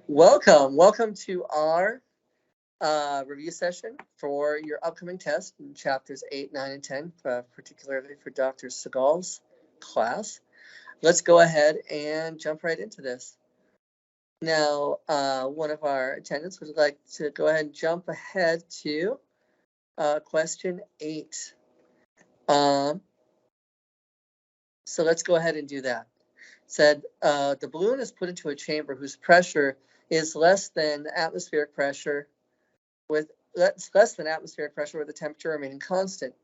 Welcome to our review session for your upcoming test in chapters 8, 9, and 10, particularly for Dr. Segal's class. Let's go ahead and jump right into this. Now, one of our attendants would like to go ahead and jump ahead to question 8. So let's go ahead and do that. Said the balloon is put into a chamber whose pressure is less than atmospheric pressure with the temperature remaining constant.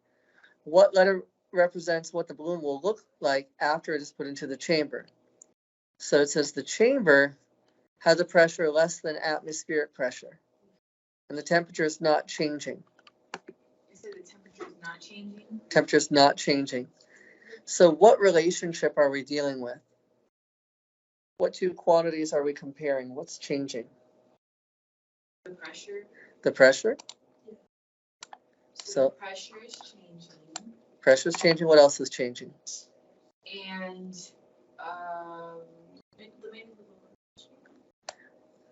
What letter represents what the balloon will look like after it is put into the chamber? So it says the chamber has a pressure less than atmospheric pressure, and the temperature is not changing. You said the temperature is not changing? Temperature is not changing. So what relationship are we dealing with? What two quantities are we comparing? What's changing? The pressure. The pressure? Yeah. So the pressure is changing. Pressure is changing. What else is changing? And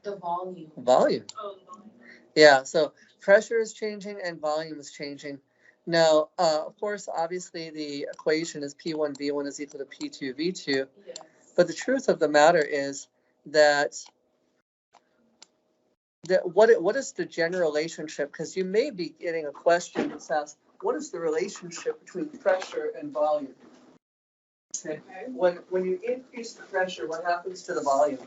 the volume. Volume. Oh, the volume. Yeah, so pressure is changing and volume is changing. Now, of course, obviously the equation is P1V1 is equal to P2V2. Yes. But the truth of the matter is that what is the general relationship? Because you may be getting a question that says, what is the relationship between pressure and volume? Okay. When you increase the pressure, what happens to the volume?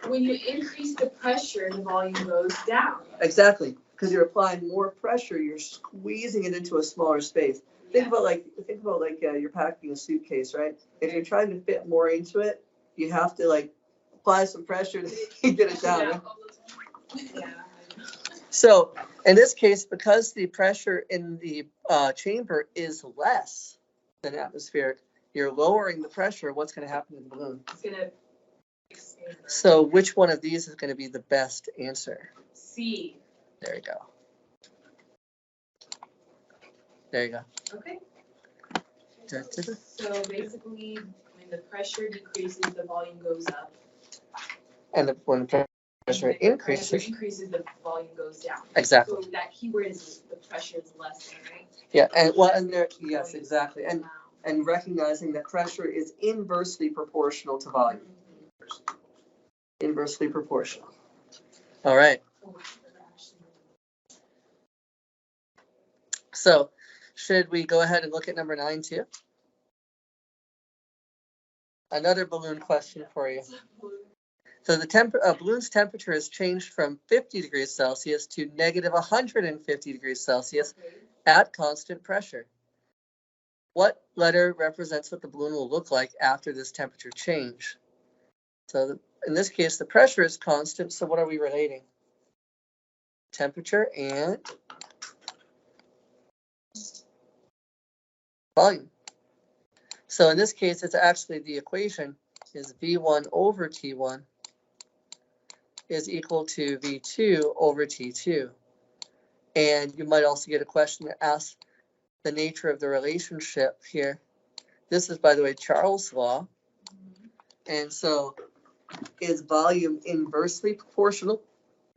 When you increase the pressure, the volume goes down. Exactly, because you're applying more pressure, you're squeezing it into a smaller space. Think about like you're packing a suitcase, right? If you're trying to fit more into it, you have to like apply some pressure to get it down. Yeah. Right? Yeah. So in this case, because the pressure in the chamber is less than atmospheric, you're lowering the pressure. What's going to happen to the balloon? It's going to expand. So which one of these is going to be the best answer? C. There you go. There you go. Okay. Da, da, da. So basically, when the pressure decreases, the volume goes up. And when the pressure increases, the volume goes down. Exactly. So that keyword is the pressure is less than, right? Yeah, and there, yes, exactly. And recognizing that pressure is inversely proportional to volume. Inversely proportional. All right. So, should we go ahead and look at number 9 too? Another balloon question for you. So the balloon's temperature has changed from 50 degrees Celsius to negative 150 degrees Celsius at constant pressure. What letter represents what the balloon will look like after this temperature change? So in this case, the pressure is constant. So what are we relating? Temperature and volume. So in this case, it's actually the equation is V1 over T1 is equal to V2 over T2. And you might also get a question that asks the nature of the relationship here. This is, by the way, Charles' law. And so is volume inversely proportional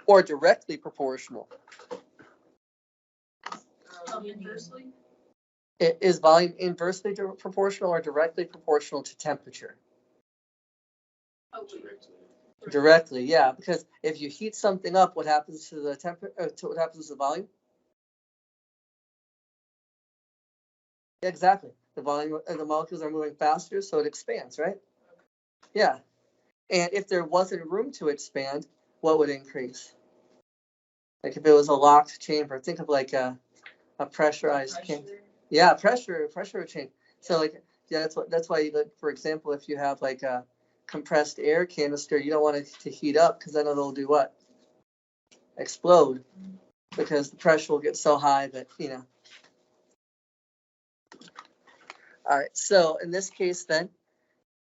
or directly proportional? Inversely? Is volume inversely proportional or directly proportional to temperature? Oh, Directly, yeah, because if you heat something up, what happens to the temperature? What happens to the volume? Yeah, exactly. The volume and the molecules are moving faster, so it expands, right? Yeah. And if there wasn't room to expand, what would increase? Like if it was a locked chamber, think of like a pressurized chamber. Yeah, pressure would change. So like, yeah, that's why you, for example, if you have like a compressed air canister, you don't want it to heat up because then it'll do what? Explode, because the pressure will get so high that, you know. All right, so in this case then,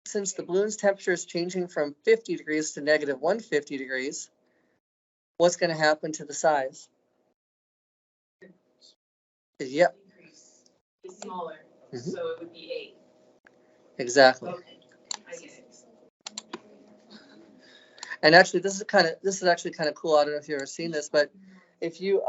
since the balloon's temperature is changing from 50 degrees to negative 150 degrees, what's going to happen to the size? Yep. It's smaller, so it would be 8. Exactly. Okay, I get it. And actually, this is actually kind of cool. I don't know if you've ever seen this, but if you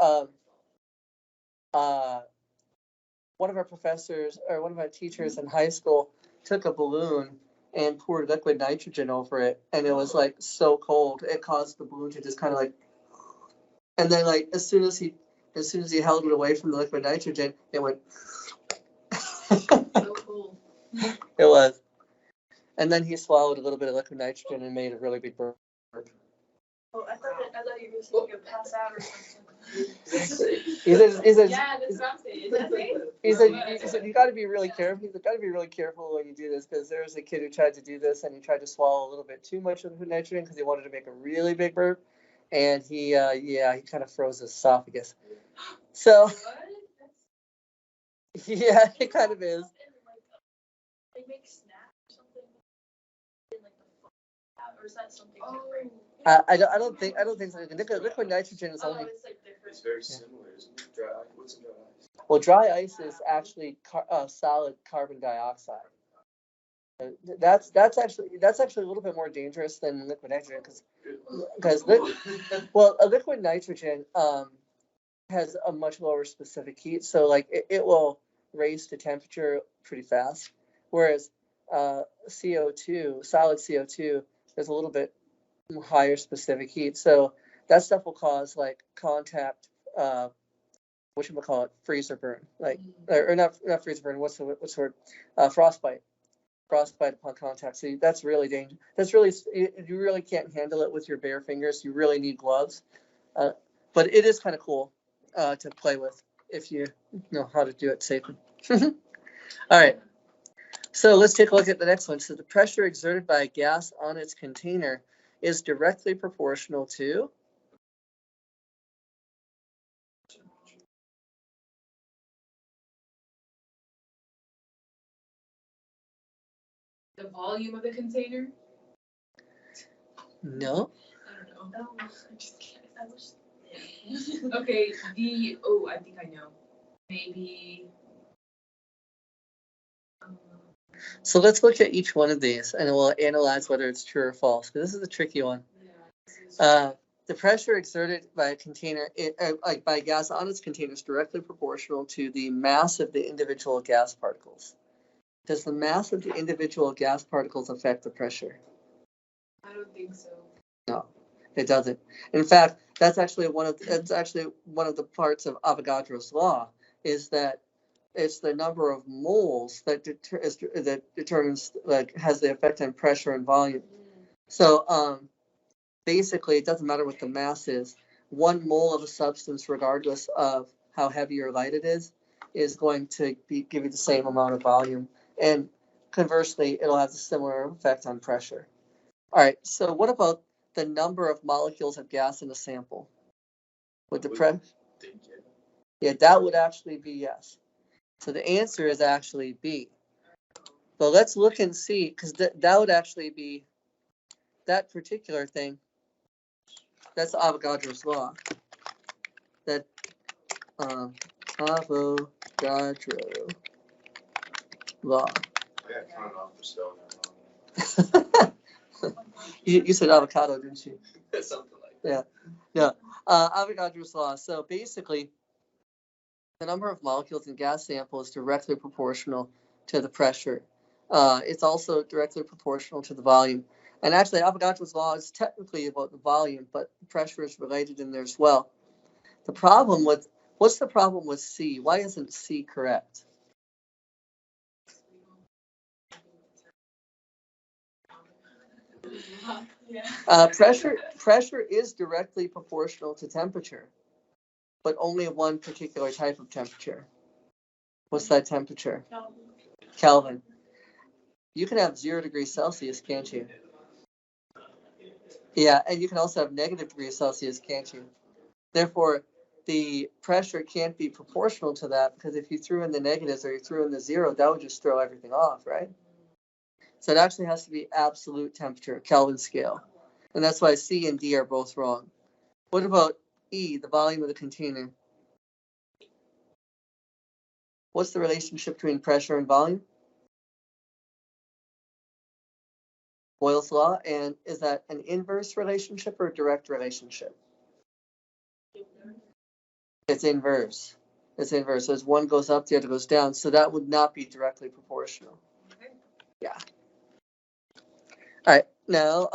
one of our professors or one of our teachers in high school took a balloon and poured liquid nitrogen over it, and it was like so cold it caused the balloon to just kind of like, and then like as soon as he held it away from the liquid nitrogen, it went. So cool. It was, and then he swallowed a little bit of liquid nitrogen and made a really big burp. Oh, I thought you were saying you'd pass out or something. He said, Yeah, that's what I'm saying. Is that safe? He said, you got to be really careful. He's got to be really careful when you do this, because there was a kid who tried to do this and he tried to swallow a little bit too much of the nitrogen because he wanted to make a really big burp, and he kind of froze his esophagus. So What? yeah, it kind of is. They make snacks or something in like the or is that something different? I don't think so. Liquid nitrogen is only. It's like different. It's very similar, isn't it? Dry, what's in dry ice? Well, dry ice is actually solid carbon dioxide. That's actually a little bit more dangerous than liquid nitrogen, because a liquid nitrogen has a much lower specific heat, so like it will raise the temperature pretty fast, whereas CO2, solid CO2, is a little bit higher specific heat, so that stuff will cause like contact, freezer burn, like, or not freezer burn. What's the word? Frostbite upon contact. So that's really dangerous. That's really, you really can't handle it with your bare fingers. You really need gloves. But it is kind of cool to play with if you know how to do it safely. All right. So let's take a look at the next one. So the pressure exerted by a gas on its container is directly proportional to. The volume of the container? No. I don't know. No, I'm just kidding. Okay, I think I know. Maybe. So let's look at each one of these and we'll analyze whether it's true or false, because this is a tricky one. Yeah, the pressure exerted by a container, by a gas on its container, is directly proportional to the mass of the individual gas particles. Does the mass of the individual gas particles affect the pressure? I don't think so. No, it doesn't. In fact, that's actually one of the parts of Avogadro's law, is that it's the number of moles that determines, like, has the effect on pressure and volume. So basically, it doesn't matter what the mass is. 1 mole of a substance, regardless of how heavy or light it is going to give you the same amount of volume. And conversely, it'll have a similar effect on pressure. All right, so what about the number of molecules of gas in a sample? Would the pressure? Yeah, that would actually be yes. So the answer is actually B. But let's look and see, because that would actually be that particular thing. That's Avogadro's law. That Avogadro law. I got counted off for spelling that wrong. You said avocado, didn't you? Something like that. Yeah. Avogadro's law. So basically, the number of molecules in gas sample is directly proportional to the pressure. It's also directly proportional to the volume. And actually, Avogadro's law is technically about the volume, but the pressure is related in there as well. What's the problem with C? Why isn't C correct? Pressure is directly proportional to temperature, but only one particular type of temperature. What's that temperature? Kelvin. You can have 0 degrees Celsius, can't you? Yeah, and you can also have -degrees Celsius, can't you? Therefore, the pressure can't be proportional to that, because if you threw in the negatives or you threw in the 0, that would just throw everything off, right? So it actually has to be absolute temperature, Kelvin scale. And that's why C and D are both wrong. What about E, the volume of the container? What's the relationship between pressure and volume? Boyle's law, and is that an inverse relationship or a direct relationship? It's inverse. It's inverse. As one goes up, the other goes down. So that would not be directly proportional. Okay. Yeah. All right. Now,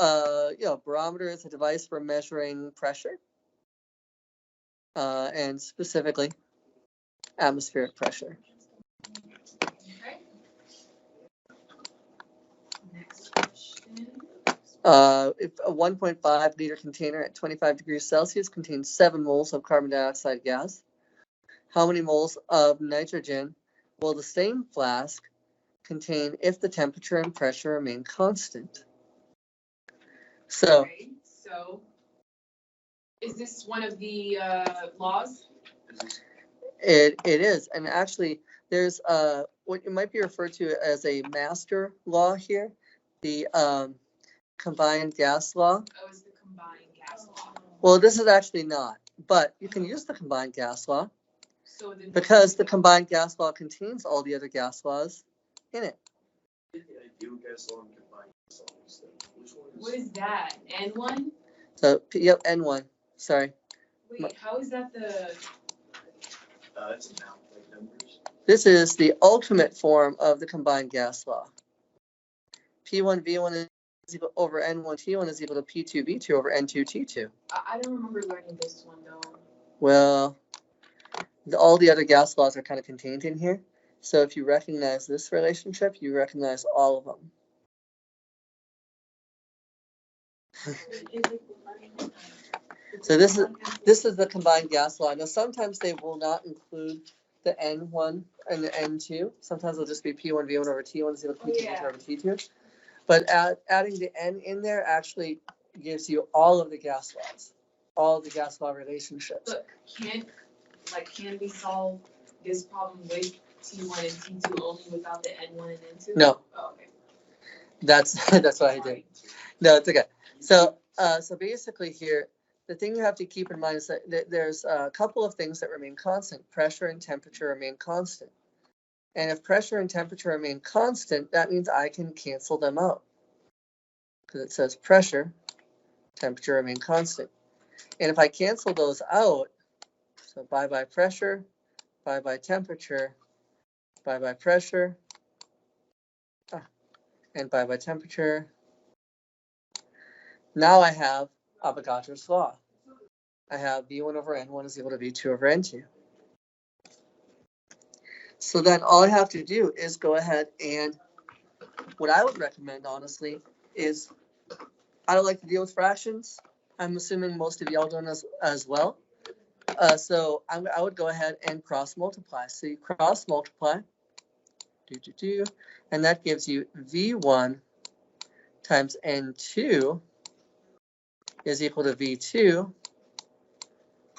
barometer is a device for measuring pressure, and specifically atmospheric pressure. Okay. Next question. If a 1.5 liter container at 25 degrees Celsius contains 7 moles of carbon dioxide gas, how many moles of nitrogen will the same flask contain if the temperature and pressure remain constant? So, Okay, so is this one of the laws? it is, and actually there's what it might be referred to as a master law here, the combined gas law. Oh, it's the combined gas law. Well, this is actually not, but you can use the combined gas law So then because the combined gas law contains all the other gas laws in it. The ideal gas law and combined gas law is that- which one is? what is that? N1? So, yep, N1. Sorry. Wait, how is that the? It's amount, like numbers. This is the ultimate form of the combined gas law. P1V1 is equal over N1 T1 is equal to P2 V2 over N2 T2. I don't remember learning this one though. Well, all the other gas laws are kind of contained in here. So if you recognize this relationship, you recognize all of them. So this is the combined gas law. Now sometimes they will not include the N1 and the N2. Sometimes it'll just be P1V1 over T1 is equal to P2 V2 over T2. But adding the N in there actually gives you all of the gas laws, all of the gas law relationships. But can we solve this problem with T1 and T2 only without the N1 and N2? No. Oh, okay. That's what I did. No, it's okay. So basically here, the thing you have to keep in mind is that there's a couple of things that remain constant. Pressure and temperature remain constant. And if pressure and temperature remain constant, that means I can cancel them out. Because it says pressure, temperature remain constant. And if I cancel those out, so bye-bye pressure, bye-bye temperature, bye-bye pressure, and bye-bye temperature. Now I have Avogadro's law. I have V1 over N1 is equal to V2 over N2. So then all I have to do is go ahead and what I would recommend, honestly, is I don't like to deal with fractions. I'm assuming most of y'all don't as well. So I would go ahead and cross multiply. So you cross multiply, and that gives you V1 times N2 is equal to V2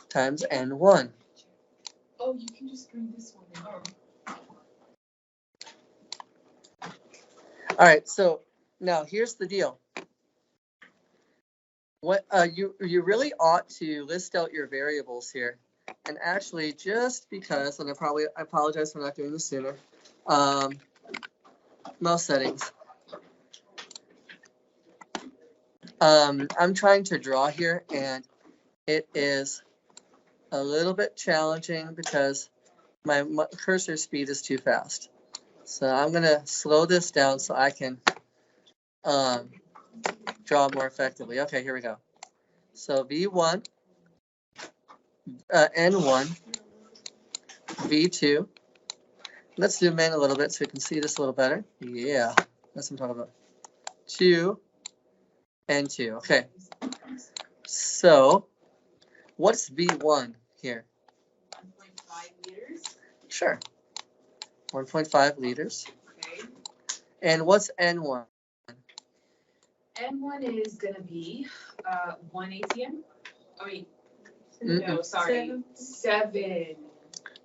times N1. Oh, you can just bring this one in. All right, so now here's the deal. What you really ought to list out your variables here, and actually just because, and I apologize for not doing this sooner. Mouse settings. I'm trying to draw here, and it is a little bit challenging because my cursor speed is too fast. So I'm gonna slow this down so I can draw more effectively. Okay, here we go. So V1, N1, V2. Let's zoom in a little bit so we can see this a little better. Yeah, that's what I'm talking about. 2, N2. Okay. So what's V1 here? 1.5 liters. Sure. 1.5 liters. Okay. And what's N1? N1 is gonna be 1 ATM. I mean, no, sorry, 7.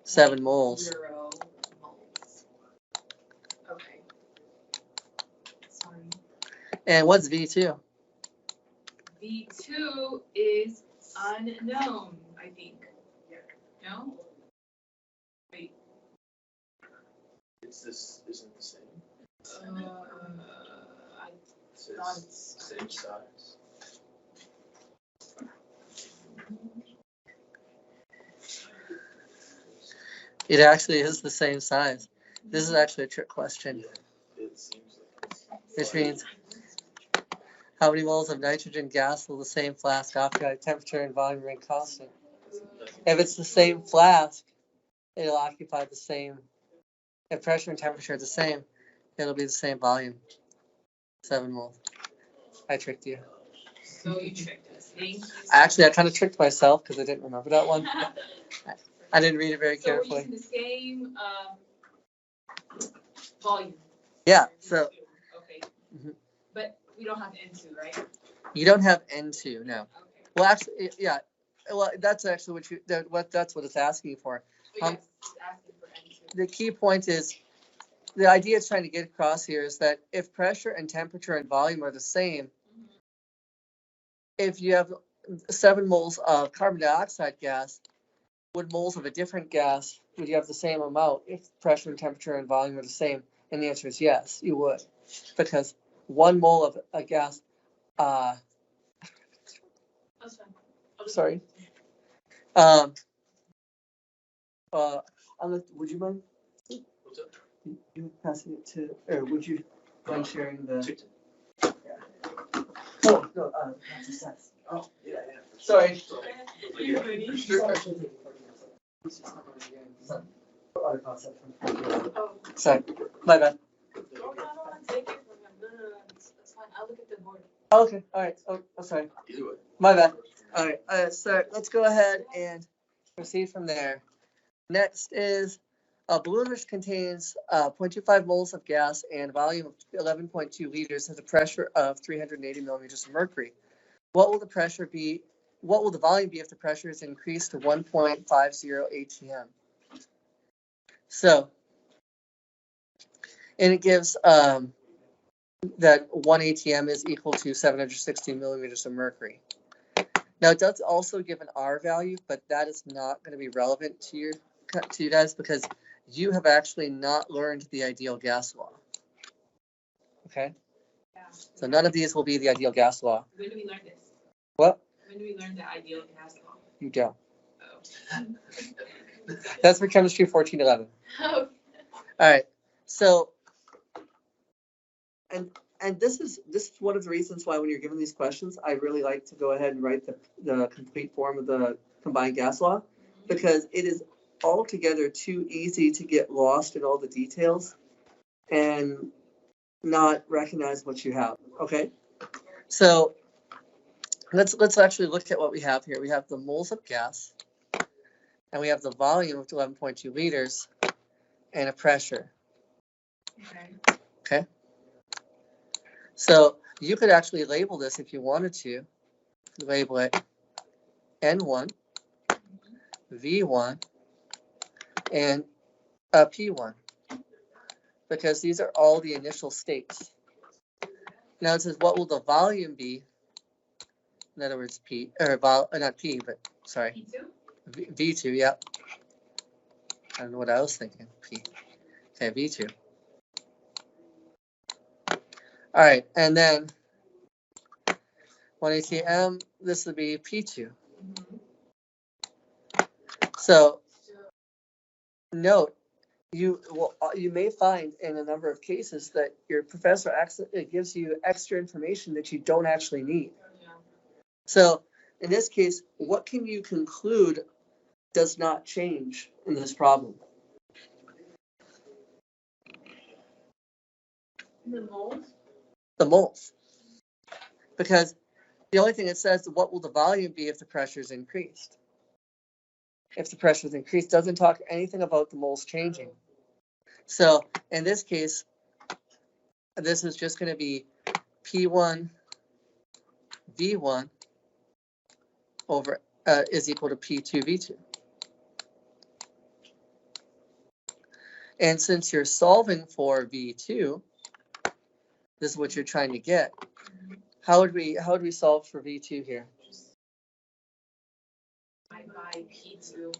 7 moles. 0 moles. Okay. Sorry. And what's V2? V2 is unknown, I think. No? Wait. Isn't the same? I thought it's Same size. It actually is the same size. This is actually a trick question, It seems like it's. which means how many moles of nitrogen gas will the same flask occupy at temperature and volume remain constant? If it's the same flask, it'll occupy the same. If pressure and temperature are the same, it'll be the same volume. 7 moles. I tricked you. so you tricked us. Thank you. Actually, I kind of tricked myself because I didn't remember that one. I didn't read it very So we're carefully. using the same volume. Yeah, so Okay. Mhm. But we don't have N2, right? you don't have N2, no. Okay. Well, actually, yeah. Well, that's actually that's what it's asking for. But yes, it's asking for N2. The key point is, the idea it's trying to get across here is that if pressure and temperature and volume are the same, if you have 7 moles of carbon dioxide gas, would moles of a different gas, would you have the same amount if pressure and temperature and volume are the same? And the answer is yes, you would. Because 1 mole of a gas, That's fine. sorry. Would you mind? What's up? You passing it to, or would you mind sharing the? Chicken. Oh, no, that's just us. Oh, yeah. Sorry. You're good. Other concept from. Oh, Sorry, my bad. I don't want to take it from him. No. That's fine. I'll look at the board. Okay, all right. Oh, sorry. Either way. My bad. All right. So let's go ahead and proceed from there. Next is a balloon which contains 0.25 moles of gas and volume of 11.2 liters has a pressure of 380 millimeters of mercury. What will the pressure be? What will the volume be if the pressure is increased to 1.50 atm? So, and it gives that 1 atm is equal to 760 millimeters of mercury. Now it does also give an R value, but that is not going to be relevant to you guys because you have actually not learned the ideal gas law. Okay, Yeah. so none of these will be the ideal gas law. When do we learn this? What? When do we learn the ideal gas law? You don't. Oh. That's for chemistry 1411. Oh. All right. So, and this is one of the reasons why when you're given these questions, I really like to go ahead and write the complete form of the combined gas law, because it is altogether too easy to get lost in all the details and not recognize what you have. Okay. So let's actually look at what we have here. We have the moles of gas, and we have the volume of 11.2 liters, and a pressure. Okay. Okay. So you could actually label this if you wanted to. Label it N1, V1, and P1, because these are all the initial states. Now it says, what will the volume be? In other words, P, or not P, but sorry, P2? V2, yeah. I don't know what I was thinking, P. Okay, V2. All right, and then 1 atm, this would be P2. So note, you may find in a number of cases that your professor gives you extra information that you don't actually need. Yeah. So in this case, what can you conclude does not change in this problem? The mold? The moles. Because the only thing it says is what will the volume be if the pressure is increased? If the pressure is increased, doesn't talk anything about the moles changing. So in this case, this is just going to be P1 V1 over is equal to P2 V2. And since you're solving for V2, this is what you're trying to get. How would we solve for V2 here? I buy P2.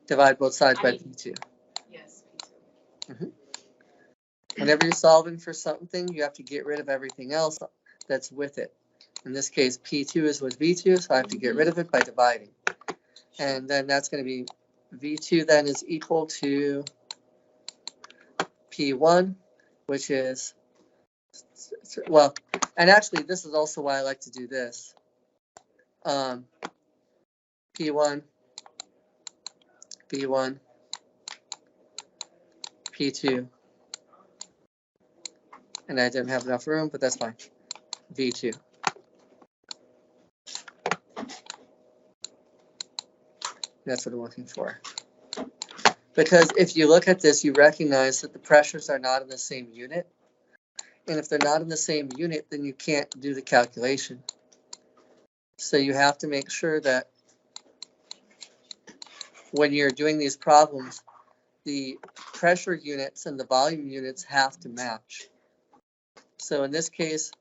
Divide both sides by P2. Yes, P2. Whenever you're solving for something, you have to get rid of everything else that's with it. In this case, P2 is with V2, so I have to get rid of it by dividing. And then that's going to be V2 then is equal to P1, which is, well, and actually this is also why I like to do this. P1, B1, P2. And I didn't have enough room, but that's fine. V2. That's what I'm looking for. Because if you look at this, you recognize that the pressures are not in the same unit. And if they're not in the same unit, then you can't do the calculation. So you have to make sure that when you're doing these problems, the pressure units and the volume units have to match. So in this case,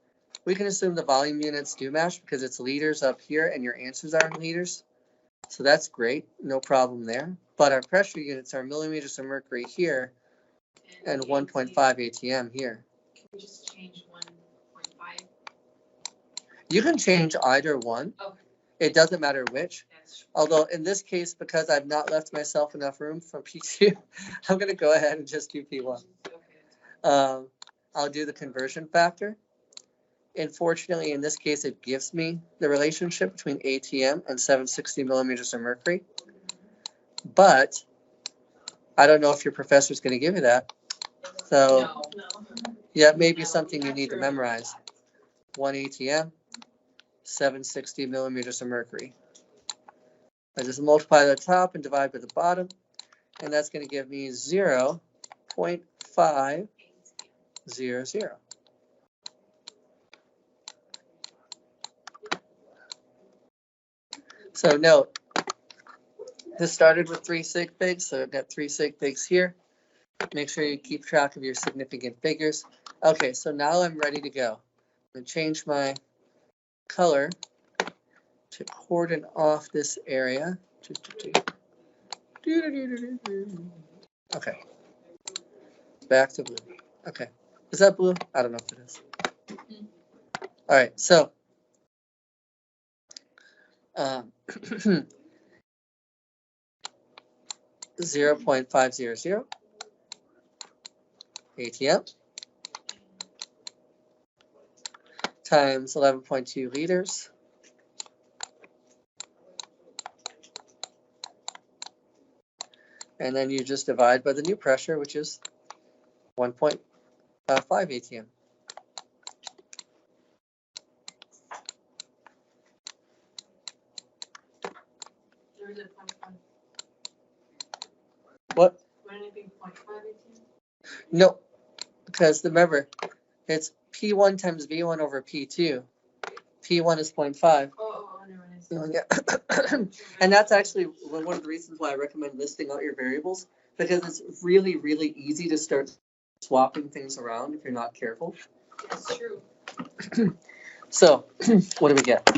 we can assume the volume units do match because it's liters up here and your answers are in liters. So that's great, no problem there. But our pressure units are millimeters of mercury here and 1.5 ATM here. Can we just change 1.5? You can change either one. Okay. It doesn't matter which. That's Although in this case, because I've not left myself enough room for P2, I'm going to go ahead and just do P1. okay. I'll do the conversion factor. Unfortunately, in this case, it gives me the relationship between ATM and 760 millimeters of mercury. But I don't know if your professor is going to give you that. So No. yeah, maybe No, something you not need to true. memorize. 1 ATM, 760 millimeters of mercury. I just multiply the top and divide by the bottom, and that's going to give me 0.500. So note, this started with 3 sig figs, so I've got 3 sig figs here. Make sure you keep track of your significant figures. Okay, so now I'm ready to go. I'm going to change my color to cordon off this area. Okay, back to blue. Okay, is that blue? I don't know if it is. All right, so 0.500 ATM times 11.2 liters and then you just divide by the new pressure, which is 1.5 ATM. Or is it 0.5? What? Wouldn't it be 0.5 ATM? No, because remember, it's P1 times V1 over P2. P1 is 0.5. Oh, never mind. Yeah. And that's actually one of the reasons why I recommend listing out your variables, because it's really, really easy to start swapping things around if you're not careful. That's true. So, what do we get?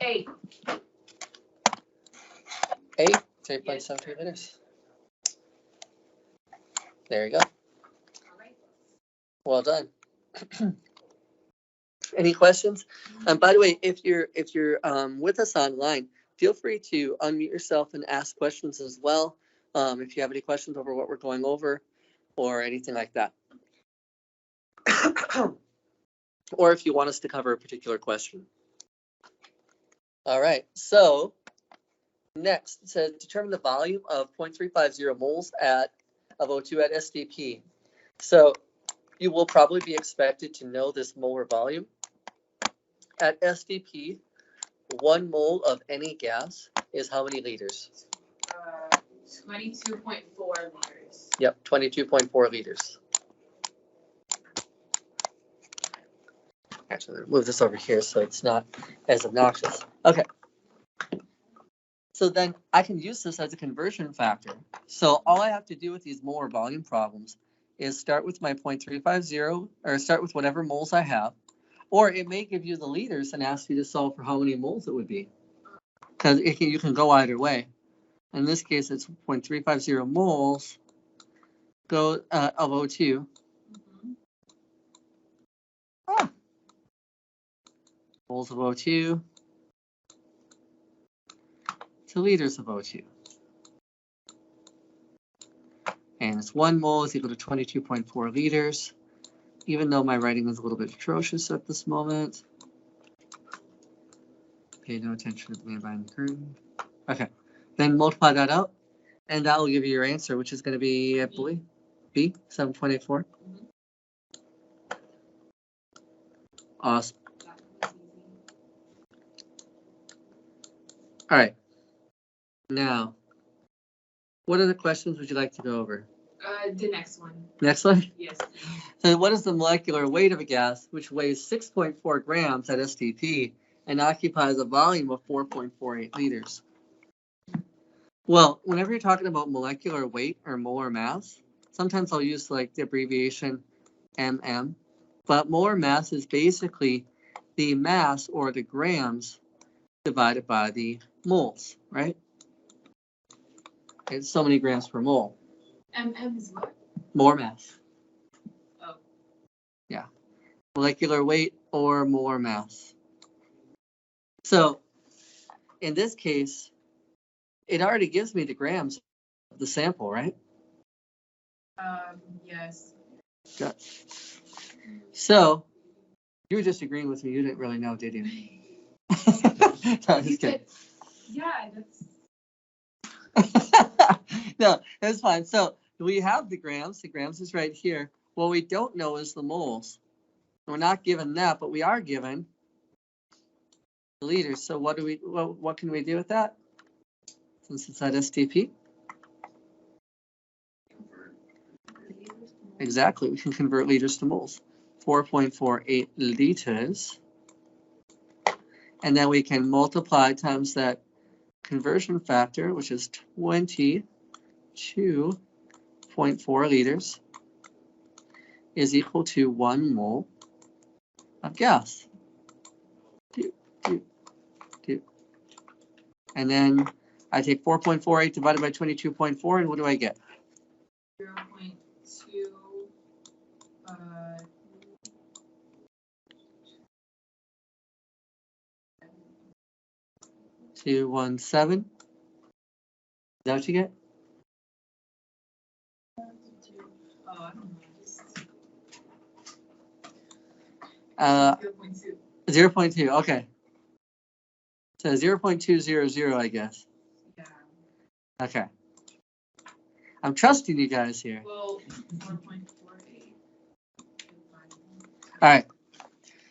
8. 3.73 liters. There you go. All right. Well done. Any questions? By the way, if you're with us online, feel free to unmute yourself and ask questions as well. If you have any questions over what we're going over or anything like that. Or if you want us to cover a particular question. All right, so next it says determine the volume of 0.350 moles of O2 at SDP. So you will probably be expected to know this molar volume. At SDP, 1 mole of any gas is how many liters? 22.4 liters. Yep, 22.4 liters. Actually, I'm gonna move this over here so it's not as obnoxious. Okay. So then I can use this as a conversion factor. So all I have to do with these molar volume problems is start with my 0.350 or start with whatever moles I have, or it may give you the liters and ask you to solve for how many moles it would be. Because you can go either way. In this case, it's 0.350 moles of O2 moles of O2 to liters of O2. And it's 1 mole is equal to 22.4 liters, even though my writing is a little bit atrocious at this moment. Pay no attention to the main line curtain. Okay, then multiply that out, and that will give you your answer, which is going to be, I believe, B, 724. Awesome. All right. Now, what other questions would you like to go over? The next one. Next one? Yes. So what is the molecular weight of a gas which weighs 6.4 grams at STP and occupies a volume of 4.48 liters? Well, whenever you're talking about molecular weight or molar mass, sometimes I'll use like the abbreviation MM, but molar mass is basically the mass or the grams divided by the moles, right? It's so many grams per mole. MM is what? Molar mass. Oh. Yeah. Molecular weight or molar mass. So in this case, it already gives me the grams of the sample, right? Yes. Good. So you were just agreeing with me. You didn't really know, did you? No, I'm just kidding. Yeah, that's. No, that's fine. So we have the grams. The grams is right here. What we don't know is the moles. We're not given that, but we are given the liters. So what can we do with that? Since it's at STP? Exactly, we can convert liters to moles. 4.48 liters. And then we can multiply times that conversion factor, which is 22.4 liters, is equal to 1 mole of gas. And then I take 4.48 divided by 22.4, and what do I get? 0.2. 217. Is that what you get? Oh, I don't know. 0.2. 0.2. Okay. So 0.200, I guess. Yeah. Okay. I'm trusting you guys here. Well, 4.48. All right.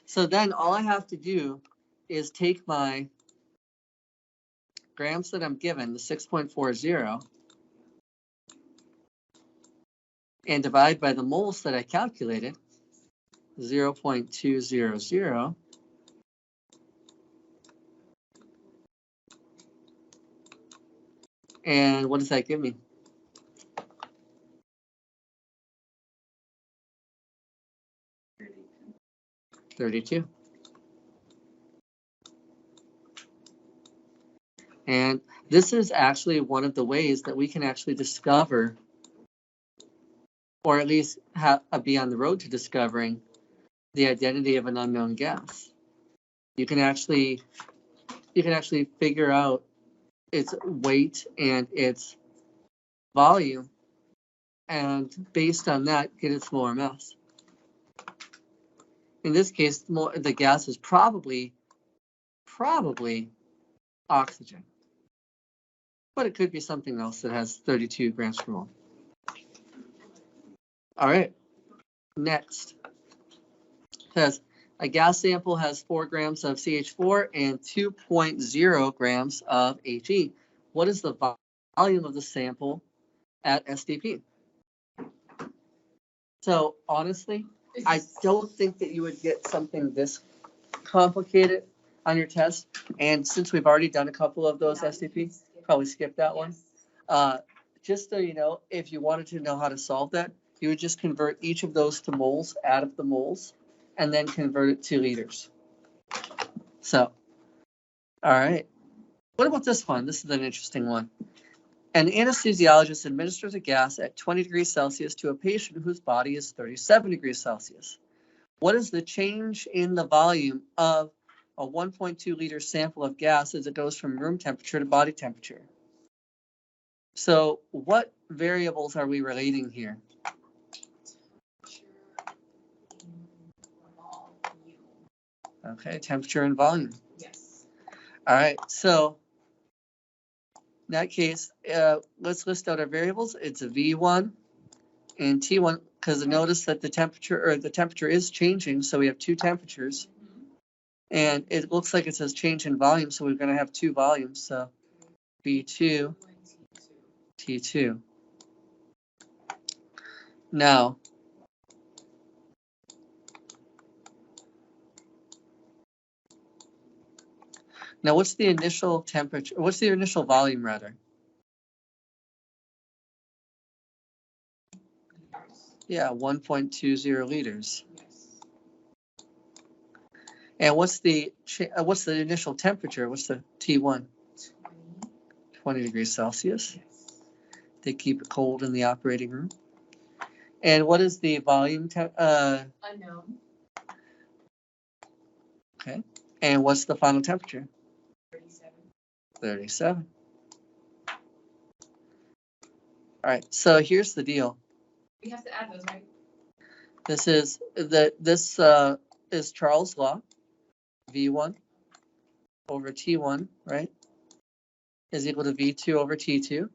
So then all I have to do is take my grams that I'm given, the 6.40, and divide by the moles that I calculated, 0.200. And what does that give me? 32. And this is actually one of the ways that we can actually discover, or at least be on the road to discovering, the identity of an unknown gas. You can actually figure out its weight and its volume, and based on that, get its molar mass. In this case, the gas is probably oxygen, but it could be something else that has 32 grams per mole. All right, next. Says a gas sample has 4 grams of CH4 and 2.0 grams of HE. What is the volume of the sample at STP? So honestly, I don't think that you would get something this complicated on your test. And since we've already done a couple of those STP, probably skip that one. Just so you know, if you wanted to know how to solve that, you would just convert each of those to moles, add up the moles, and then convert it to liters. So, all right. What about this one? This is an interesting one. An anesthesiologist administers a gas at 20 degrees Celsius to a patient whose body is 37 degrees Celsius. What is the change in the volume of a 1.2 liter sample of gas as it goes from room temperature to body temperature. So what variables are we relating here? Okay, temperature and volume. Yes. All right, so in that case, let's list out our variables. It's a V1 and T1, because notice that the temperature is changing, so we have two temperatures. And it looks like it says change in volume, so we're going to have two volumes. So V2, T2. Now, what's the initial temperature? What's the initial volume, rather? Yeah, 1.20 liters. And what's the initial temperature? What's the T1? 20 degrees Celsius. They keep it cold in the operating room. And what is the volume? Unknown. Okay. And what's the final temperature? 37. 37. All right. So here's the deal. We have to add those, right? This is Charles' law. V1 over T1, right, is equal to V2 over T2.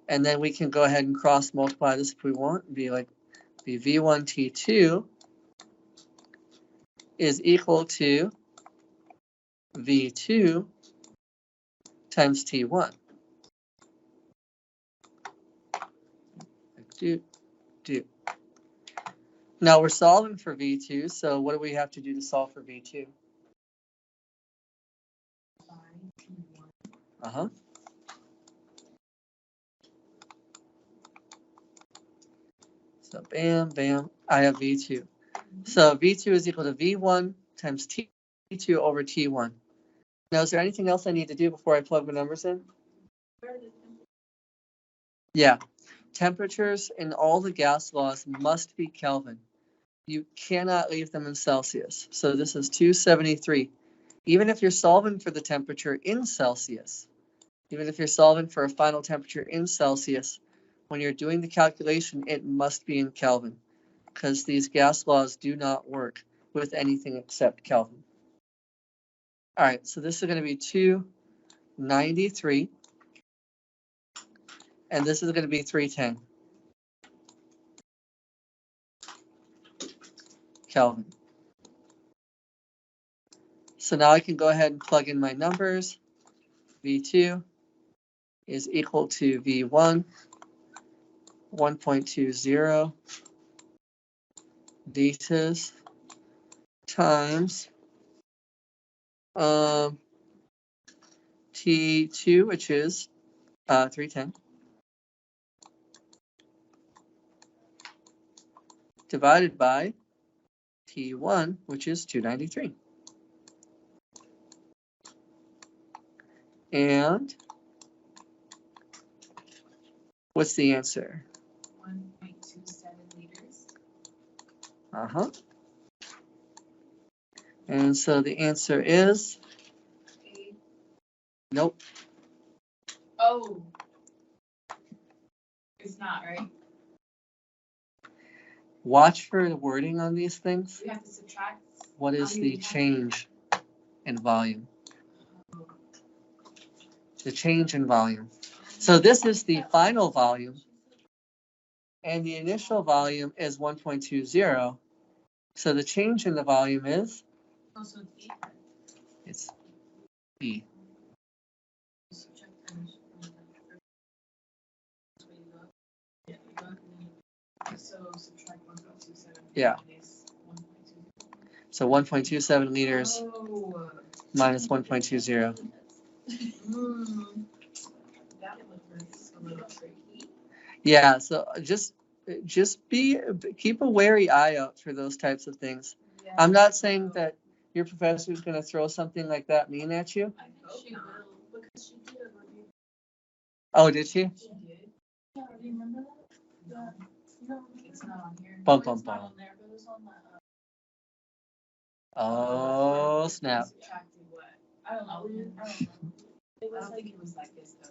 And then we can go ahead and cross multiply this if we want. Be V1 T2 is equal to V2 times T1. Now we're solving for V2, so what do we have to do to solve for V2? So bam, bam, I have V2. So V2 is equal to V1 times T2 over T1. Now, is there anything else I need to do before I plug the numbers in? Yeah. Temperatures in all the gas laws must be Kelvin. You cannot leave them in Celsius. So this is 273. Even if you're solving for the temperature in Celsius, even if you're solving for a final temperature in Celsius, when you're doing the calculation, it must be in Kelvin, because these gas laws do not work with anything except Kelvin. All right, so this is going to be 293, and this is going to be 310 Kelvin. So now I can go ahead and plug in my numbers. V2 is equal to V1, 1.20 liters times T2, which is 310, divided by T1, which is 293. And what's the answer? 1.27 liters. And so the answer is nope. Oh. It's not, right? Watch for the wording on these things. We have to subtract. What is the change in volume? The change in volume. So this is the final volume, and the initial volume is 1.20. So the change in the volume is? Also E. It's E. So subtract 1.27. Yeah. So 1.27 liters minus 1.20. That was a little tricky. Yeah, so just keep a wary eye out for those types of things. Yeah. I'm not saying that your professor is going to throw something like that mean at you. I think she will, because she did a review. Oh, did she? She did. Yeah, do you remember that? Yeah. No, It's not on here. Bum, it's bum, not bum. on there, but it's on that. Oh, snap. Subtracted what? I don't know. I don't know. It I was don't like, think it was like this though.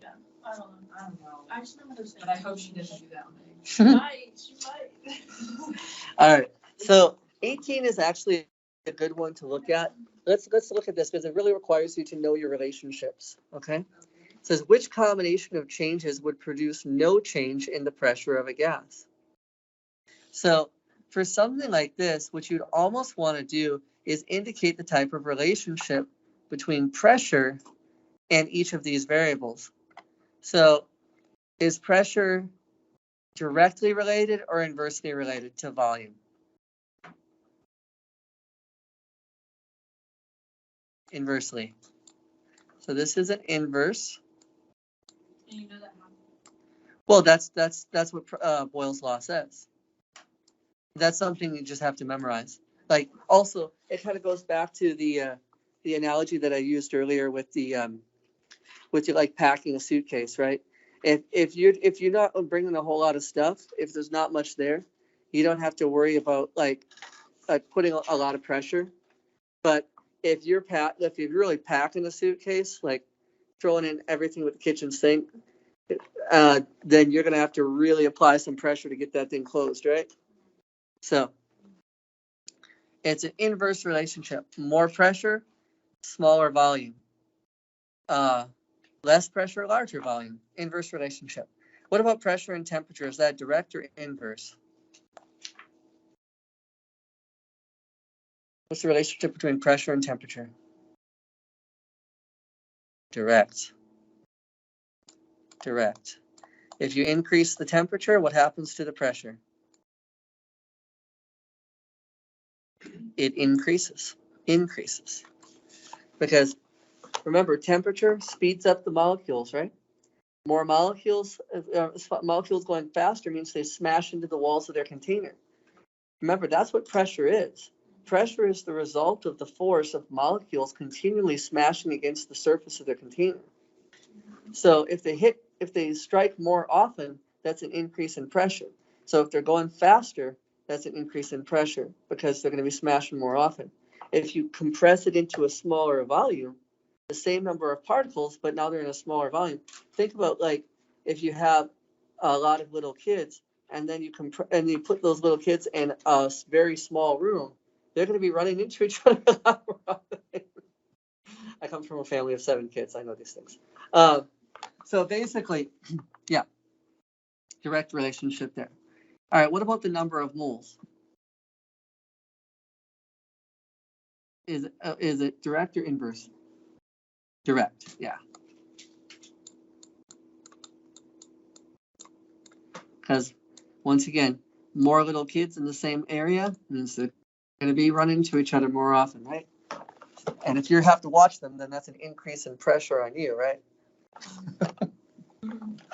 yeah, I don't know. I don't know. I just remember those things. But I hope she doesn't do that on me. She might. She might. All right. So 18 is actually a good one to look at. Let's look at this because it really requires you to know your relationships. Okay. It says which combination of changes would produce no change in the pressure of a gas. So for something like this, what you'd almost want to do is indicate the type of relationship between pressure and each of these variables. So is pressure directly related or inversely related to volume? Inversely. So this is an inverse. And you know that. Well, that's what Boyle's law says. That's something you just have to memorize. Like also, it kind of goes back to the analogy that I used earlier with the like packing a suitcase, right? If you're not bringing a whole lot of stuff, if there's not much there, you don't have to worry about like putting a lot of pressure. But if you're really packing a suitcase, like throwing in everything with the kitchen sink, then you're going to have to really apply some pressure to get that thing closed, right? So it's an inverse relationship. More pressure, smaller volume. Less pressure, larger volume. Inverse relationship. What about pressure and temperature? Is that direct or inverse? What's the relationship between pressure and temperature? Direct. Direct. If you increase the temperature, what happens to the pressure? It increases. Increases. Because remember, temperature speeds up the molecules, right? More molecules going faster means they smash into the walls of their container. Remember, that's what pressure is. Pressure is the result of the force of molecules continually smashing against the surface of their container. So if they strike more often, that's an increase in pressure. So if they're going faster, that's an increase in pressure because they're going to be smashing more often. If you compress it into a smaller volume, the same number of particles, but now they're in a smaller volume. Think about like if you have a lot of little kids and then you put those little kids in a very small room, they're going to be running into each other a lot more often. I come from a family of 7 kids. I know these things. So basically, yeah, direct relationship there. All right, what about the number of moles? Is it direct or inverse? Direct, yeah. Because once again, more little kids in the same area means they're going to be running into each other more often, right? And if you have to watch them, then that's an increase in pressure on you, right?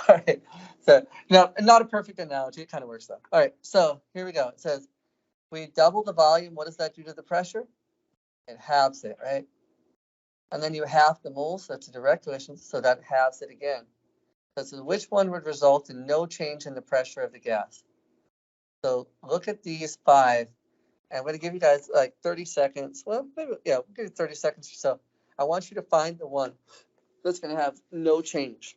All right. So no, not a perfect analogy. It kind of works though. All right. So here we go. It says we double the volume. What does that do to the pressure? It halves it, right? And then you halve the moles. That's a direct relation. So that halves it again. So which one would result in no change in the pressure of the gas? So look at these 5. And I'm going to give you guys like 30 seconds. Well, maybe, yeah, we'll give you 30 seconds or so. I want you to find the one that's going to have no change.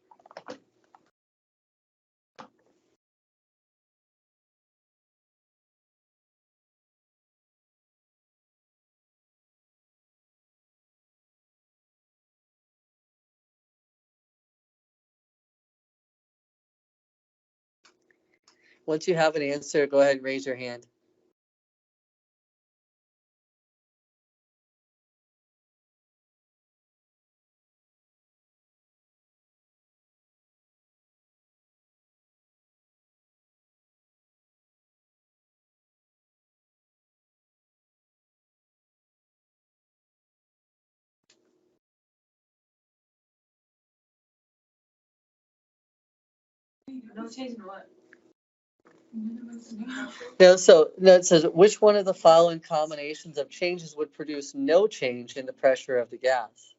Once you have an answer, go ahead and raise your hand. No change in what? No, so no, it says which one of the following combinations of changes would produce no change in the pressure of the gas?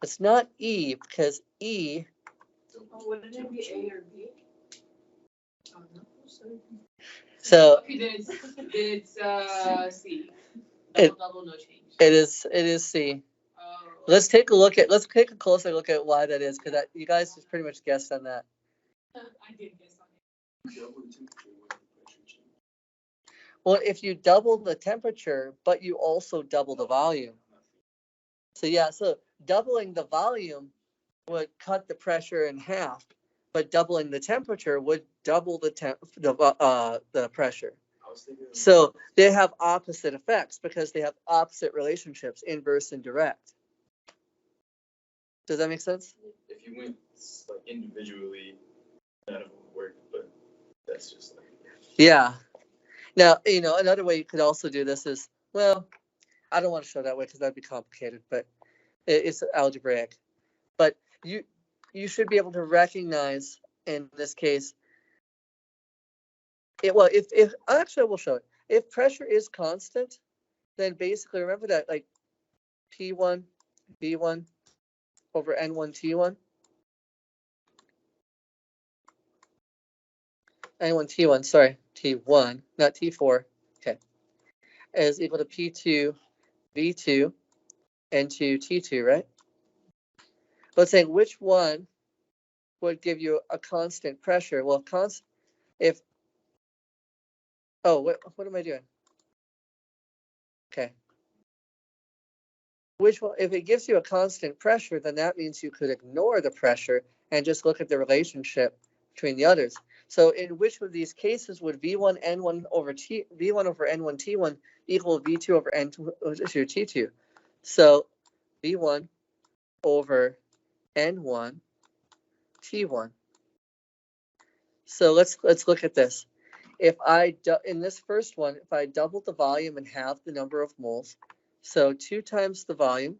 It's not E because E. Oh, wouldn't it be A or B? Oh, no. So Okay, then it's C. It- Double, no change. it is C. Oh. Let's take a closer look at why that is, because you guys just pretty much guessed on that. I did guess on it. Well, if you double the temperature, but you also double the volume. So yeah, so doubling the volume would cut the pressure in half, but doubling the temperature would double the pressure. So they have opposite effects because they have opposite relationships, inverse and direct. Does that make sense? If you went like individually, none of them would work, but that's just like. Yeah. Now, another way you could also do this is, well, I don't want to show that way because that'd be complicated, but it's algebraic. But you should be able to recognize in this case, if actually I will show it. If pressure is constant, then basically remember that like P1, V1 over N1, T1. N1, T1, sorry, T1, not T4, okay, is equal to P2, V2, N2, T2, right? But saying which one would give you a constant pressure? Well, what am I doing? Okay. Which one, if it gives you a constant pressure, then that means you could ignore the pressure and just look at the relationship between the others. So in which of these cases would V1 N1 over V1 over N1 T1 equal V2 over N2 T2? So V1 over N1 T1. So let's look at this. If in this first one, if I double the volume and halve the number of moles, so 2 times the volume,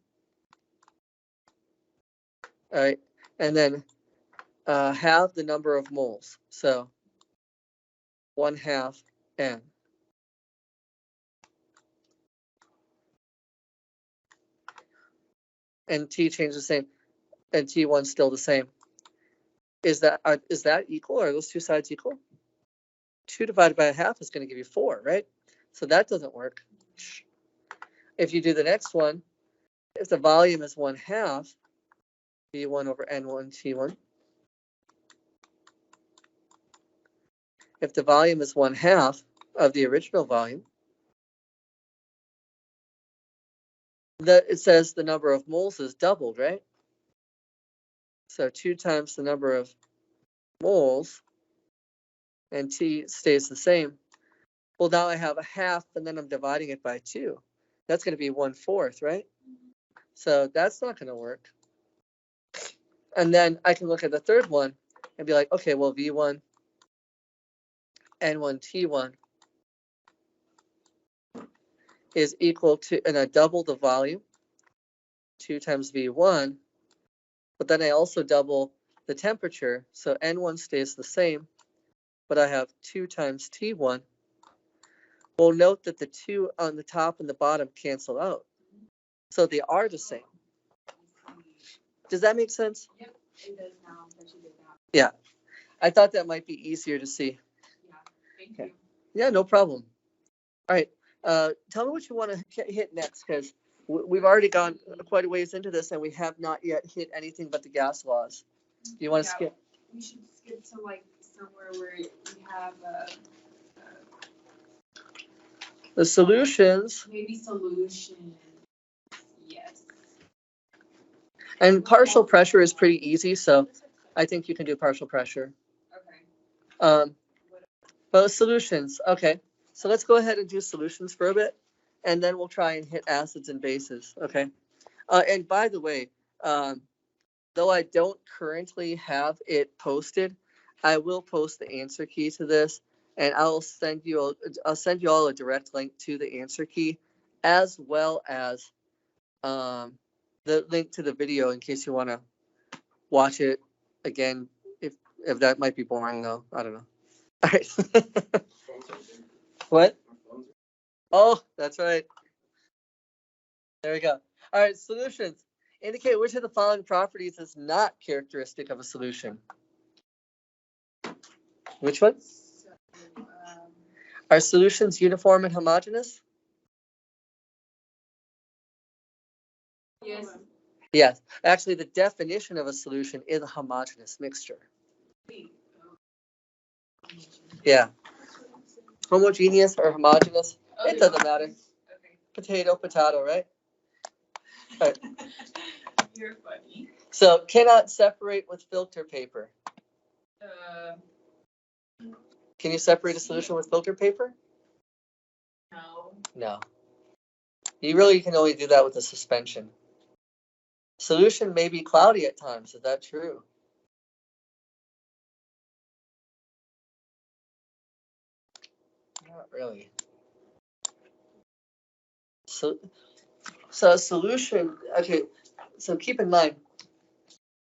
all right, and then halve the number of moles, so 1/2 N. And T changes the same, and T1 still the same. Is that equal? Are those two sides equal? 2 divided by 1/2 is going to give you 4, right? So that doesn't work. If you do the next one, if the volume is 1/2, V1 over N1 T1. If the volume is 1/2 of the original volume, it says the number of moles is doubled, right? So 2 times the number of moles, and T stays the same. Well, now I have 1/2, and then I'm dividing it by 2. That's going to be 1/4, right? So that's not going to work. And then I can look at the third one and be like, okay, well, V1 N1 T1 is equal to, and I double the volume, 2 times V1, but then I also double the temperature, so N1 stays the same, but I have 2 times T1. Well, note that the 2 on the top and the bottom cancel out, so they are the same. Does that make sense? Yep, it does now that you did that. Yeah, I thought that might be easier to see. Yeah, thank you. Yeah, no problem. All right, tell me what you want to hit next, because we've already gone quite a ways into this and we have not yet hit anything but the gas laws. Do you want to skip? We should skip to like somewhere where we have The solutions. maybe solution. Yes. And partial pressure is pretty easy, so I think you can do partial pressure. Okay. But solutions, okay. So let's go ahead and do solutions for a bit, and then we'll try and hit acids and bases, okay? And by the way, though I don't currently have it posted, I will post the answer key to this, and I'll send you all a direct link to the answer key, as well as the link to the video in case you want to watch it again. If that might be boring though, I don't know. All right. What? Oh, that's right. There we go. All right, solutions. Indicate which of the following properties is not characteristic of a solution. Which one? So, Are solutions uniform and homogeneous? yes. Yes. Actually, the definition of a solution is a homogeneous mixture. Yeah. Homogeneous or homogeneous, it doesn't matter. Okay. Potato, potato, right? Right. You're funny. So cannot separate with filter paper. Can you separate a solution with filter paper? No. No. You really can only do that with a suspension. Solution may be cloudy at times. Is that true? Not really. So a solution, okay, so keep in mind,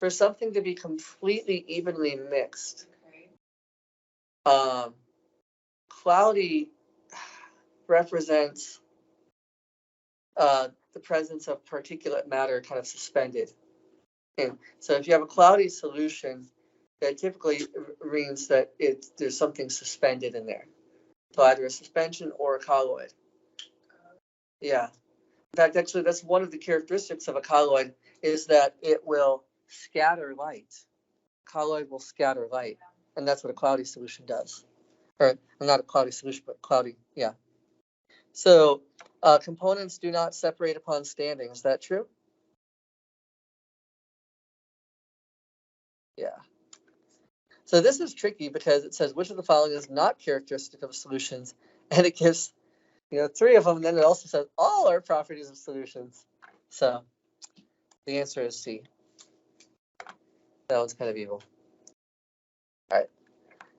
for something to be completely evenly mixed, Okay. cloudy represents the presence of particulate matter kind of suspended. And so if you have a cloudy solution, that typically means that there's something suspended in there. So either a suspension or a colloid. Yeah. In fact, actually, that's one of the characteristics of a colloid is that it will scatter light. Colloid will scatter light, and that's what a cloudy solution does. Or not a cloudy solution, but cloudy, yeah. So components do not separate upon standing. Is that true? Yeah. So this is tricky because it says which of the following is not characteristic of solutions, and it gives 3 of them, and then it also says all are properties of solutions. So the answer is C. That one's kind of evil. All right.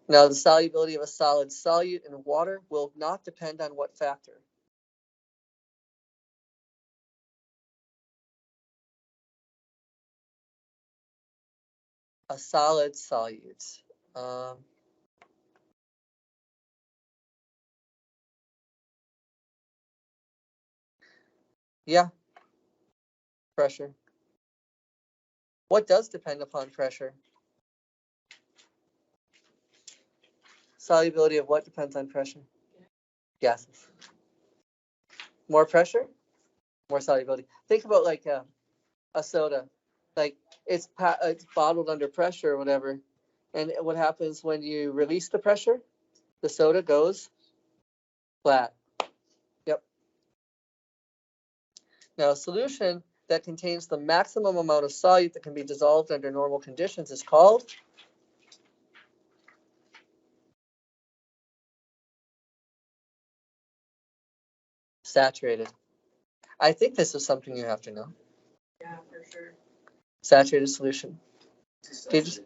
Now the solubility of a solid solute in water will not depend on what factor? A solid solute. Yeah. Pressure. What does depend upon pressure? Solubility of what depends on pressure? Gases. More pressure, more solubility. Think about like a soda, like it's bottled under pressure or whatever, and what happens when you release the pressure? The soda goes flat. Yep. Now a solution that contains the maximum amount of solute that can be dissolved under normal conditions is called saturated. I think this is something you have to know. Yeah, for sure. Saturated solution. Did you?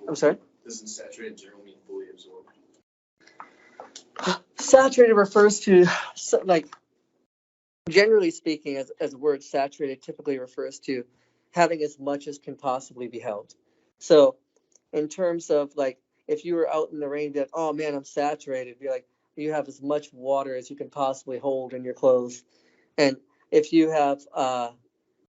I'm sorry? Doesn't saturated general mean fully absorbed? Saturated refers to, like, generally speaking, as a word, saturated typically refers to having as much as can possibly be held. So in terms of like, if you were out in the rain, be like, oh man, I'm saturated. Be like, you have as much water as you can possibly hold in your clothes. And if you have,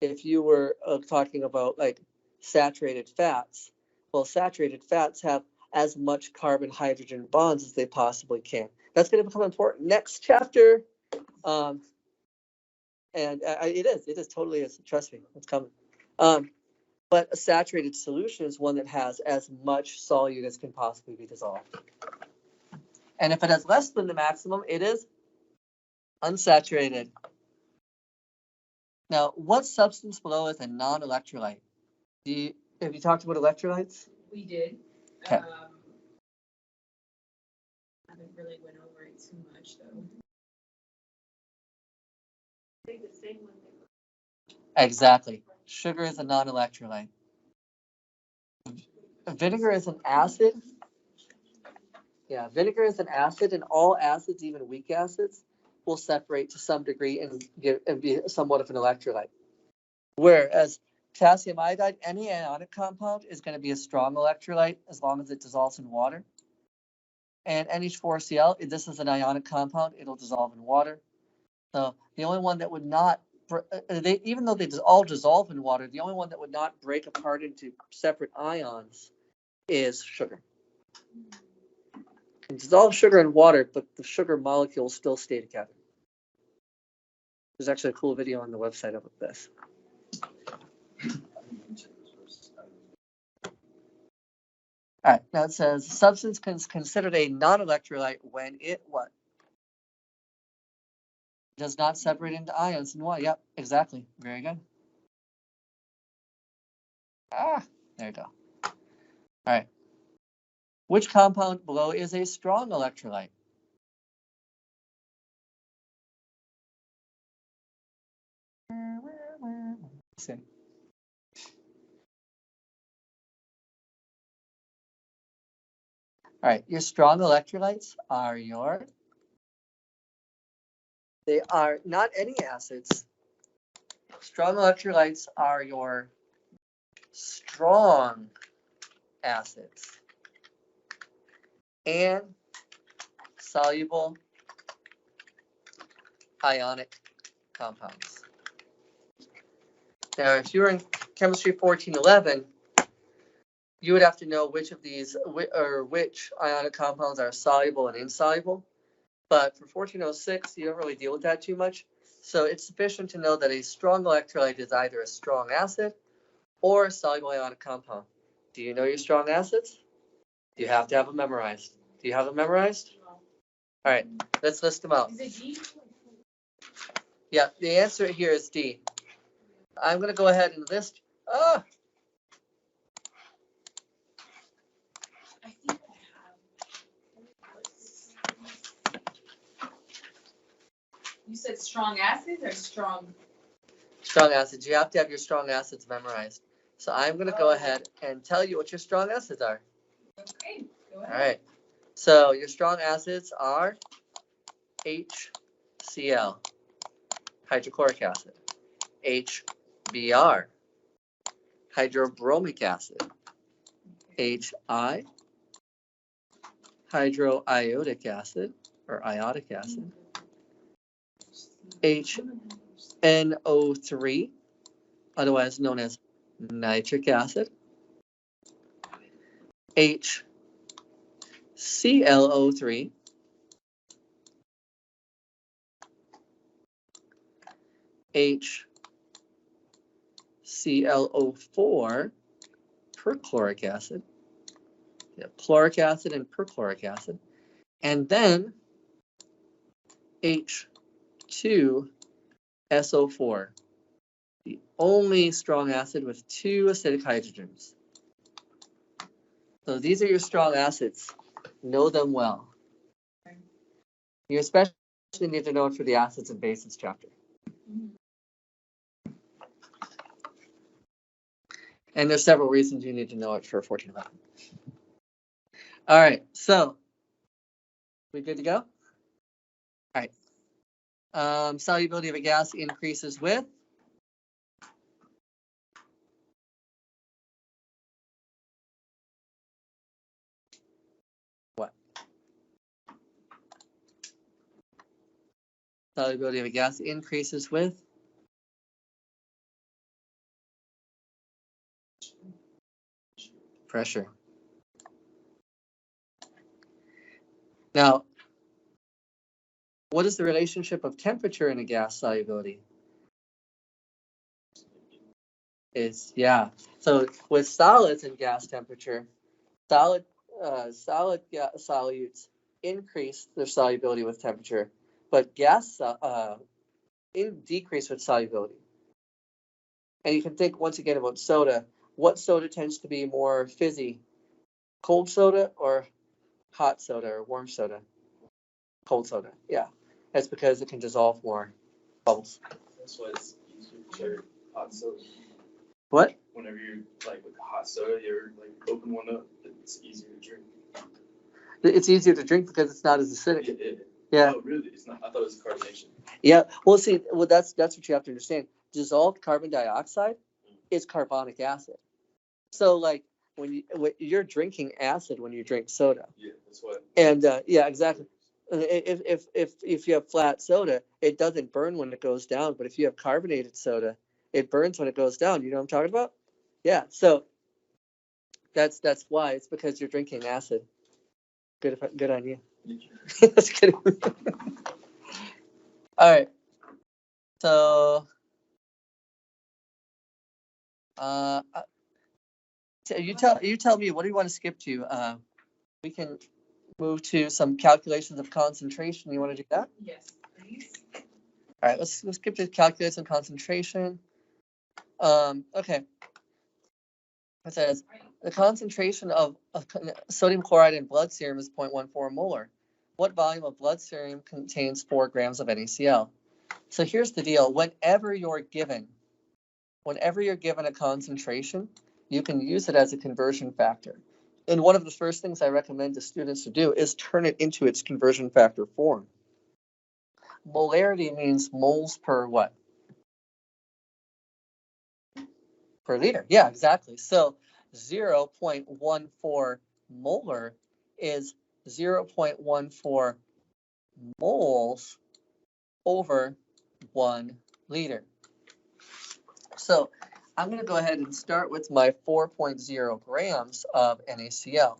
if you were talking about like saturated fats, well, saturated fats have as much carbon hydrogen bonds as they possibly can. That's going to become important next chapter. And it is totally is. Trust me, it's coming. But a saturated solution is one that has as much solute as can possibly be dissolved. And if it has less than the maximum, it is unsaturated. Now, what substance below is a non-electrolyte? Have you talked about electrolytes? We did. Okay. I haven't really went over it too much though. I think the same one. Exactly. Sugar is a non-electrolyte. Vinegar is an acid. Yeah, vinegar is an acid, and all acids, even weak acids, will separate to some degree and be somewhat of an electrolyte. Whereas potassium iodide, any ionic compound, is going to be a strong electrolyte as long as it dissolves in water. And NH4Cl, this is an ionic compound, it'll dissolve in water. So the only one that would not even though they all dissolve in water, the only one that would not break apart into separate ions is sugar. You can dissolve sugar in water, but the sugar molecules still stay together. There's actually a cool video on the website of this. All right, now it says substance is considered a non-electrolyte when it what? Does not separate into ions in water. Yep, exactly. Very good. There you go. All right. Which compound below is a strong electrolyte? See. All right, your strong electrolytes are they are not any acids. Strong electrolytes are your strong acids and soluble ionic compounds. Now, if you were in chemistry 1411, you would have to know which of these or which ionic compounds are soluble and insoluble. But for 1406, you don't really deal with that too much. So it's sufficient to know that a strong electrolyte is either a strong acid or a soluble ionic compound. Do you know your strong acids? You have to have them memorized. Do you have them memorized? All right, let's list them out. Is it D? Yeah, the answer here is D. I'm going to go ahead and list. I think I have. You said strong acids or strong? Strong acids. You have to have your strong acids memorized. So I'm going to go ahead and tell you what your strong acids are. Okay, go ahead. All right. So your strong acids are HCl, hydrochloric acid, HBr, hydrobromic acid, HI, hydroiodic acid or iotic acid, HNO3, otherwise known as nitric acid, HClO3, HClO4, perchloric acid, chloric acid and perchloric acid, and then H2SO4, the only strong acid with two acidic hydrogens. So these are your strong acids. Know them well. You especially need to know it for the acids and bases chapter. And there's several reasons you need to know it for 1411. All right, so we good to go? All right. Solubility of a gas increases with what? Solubility of a gas increases with pressure. Now, what is the relationship of temperature in a gas solubility? Yeah. So with solids and gas temperature, solid solutes increase their solubility with temperature, but gas decrease with solubility. And you can think once again about soda. What soda tends to be more fizzy? Cold soda or hot soda or warm soda? Cold soda. Yeah. That's because it can dissolve more bubbles. That's why it's easier to carry hot soda. What? Whenever you're like with hot soda, you're like open one up, it's easier to drink. It's easier to drink because it's not as acidic. Yeah. Oh, really? It's not. I thought it was carbonation. Yeah. Well, see, that's what you have to understand. Dissolved carbon dioxide is carbonic acid. So, like when you're drinking acid when you drink soda. Yeah, that's what. And yeah, exactly. If you have flat soda, it doesn't burn when it goes down, but if you have carbonated soda, it burns when it goes down. You know what I'm talking about? Yeah. So that's why. It's because you're drinking acid. Good on you. Just kidding. All right. So, you tell me, what do you want to skip to? We can move to some calculations of concentration. You want to do that? Yes, please. All right. Let's skip to calculation of concentration. Okay. It says the concentration of sodium chloride in blood serum is 0.14 molar. What volume of blood serum contains 4 grams of NaCl? So here's the deal. Whenever you're given a concentration, you can use it as a conversion factor. And one of the first things I recommend to students to do is turn it into its conversion factor form. Molarity means moles per what? Per liter. Yeah, exactly. So 0.14 molar is 0.14 moles over 1 liter. So I'm going to go ahead and start with my 4.0 grams of NaCl.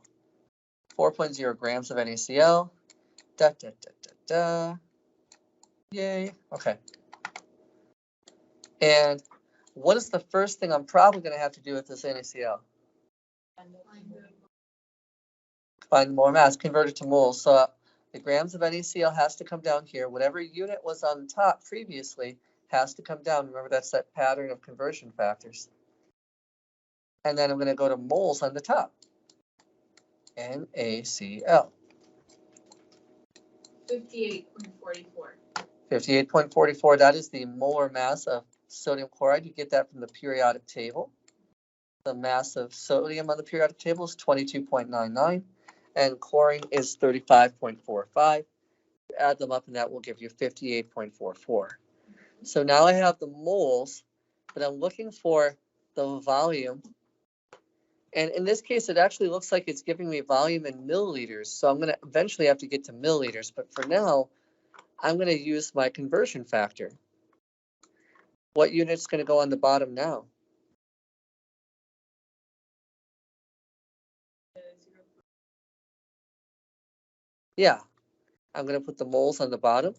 4.0 grams of NaCl. Da, da, da, da, da. Yay. Okay. And what is the first thing I'm probably going to have to do with this NaCl? Find more mass, convert it to moles. So the grams of NaCl has to come down here. Whatever unit was on the top previously has to come down. Remember, that's that pattern of conversion factors. And then I'm going to go to moles on the top. NaCl. 58.44. 58.44, that is the molar mass of sodium chloride. You get that from the periodic table. The mass of sodium on the periodic table is 22.99, and chlorine is 35.45. Add them up, and that will give you 58.44. So now I have the moles, but I'm looking for the volume. And in this case, it actually looks like it's giving me volume in milliliters. So I'm going to eventually have to get to milliliters. But for now, I'm going to use my conversion factor. What unit's going to go on the bottom now? Yeah, I'm going to put the moles on the bottom.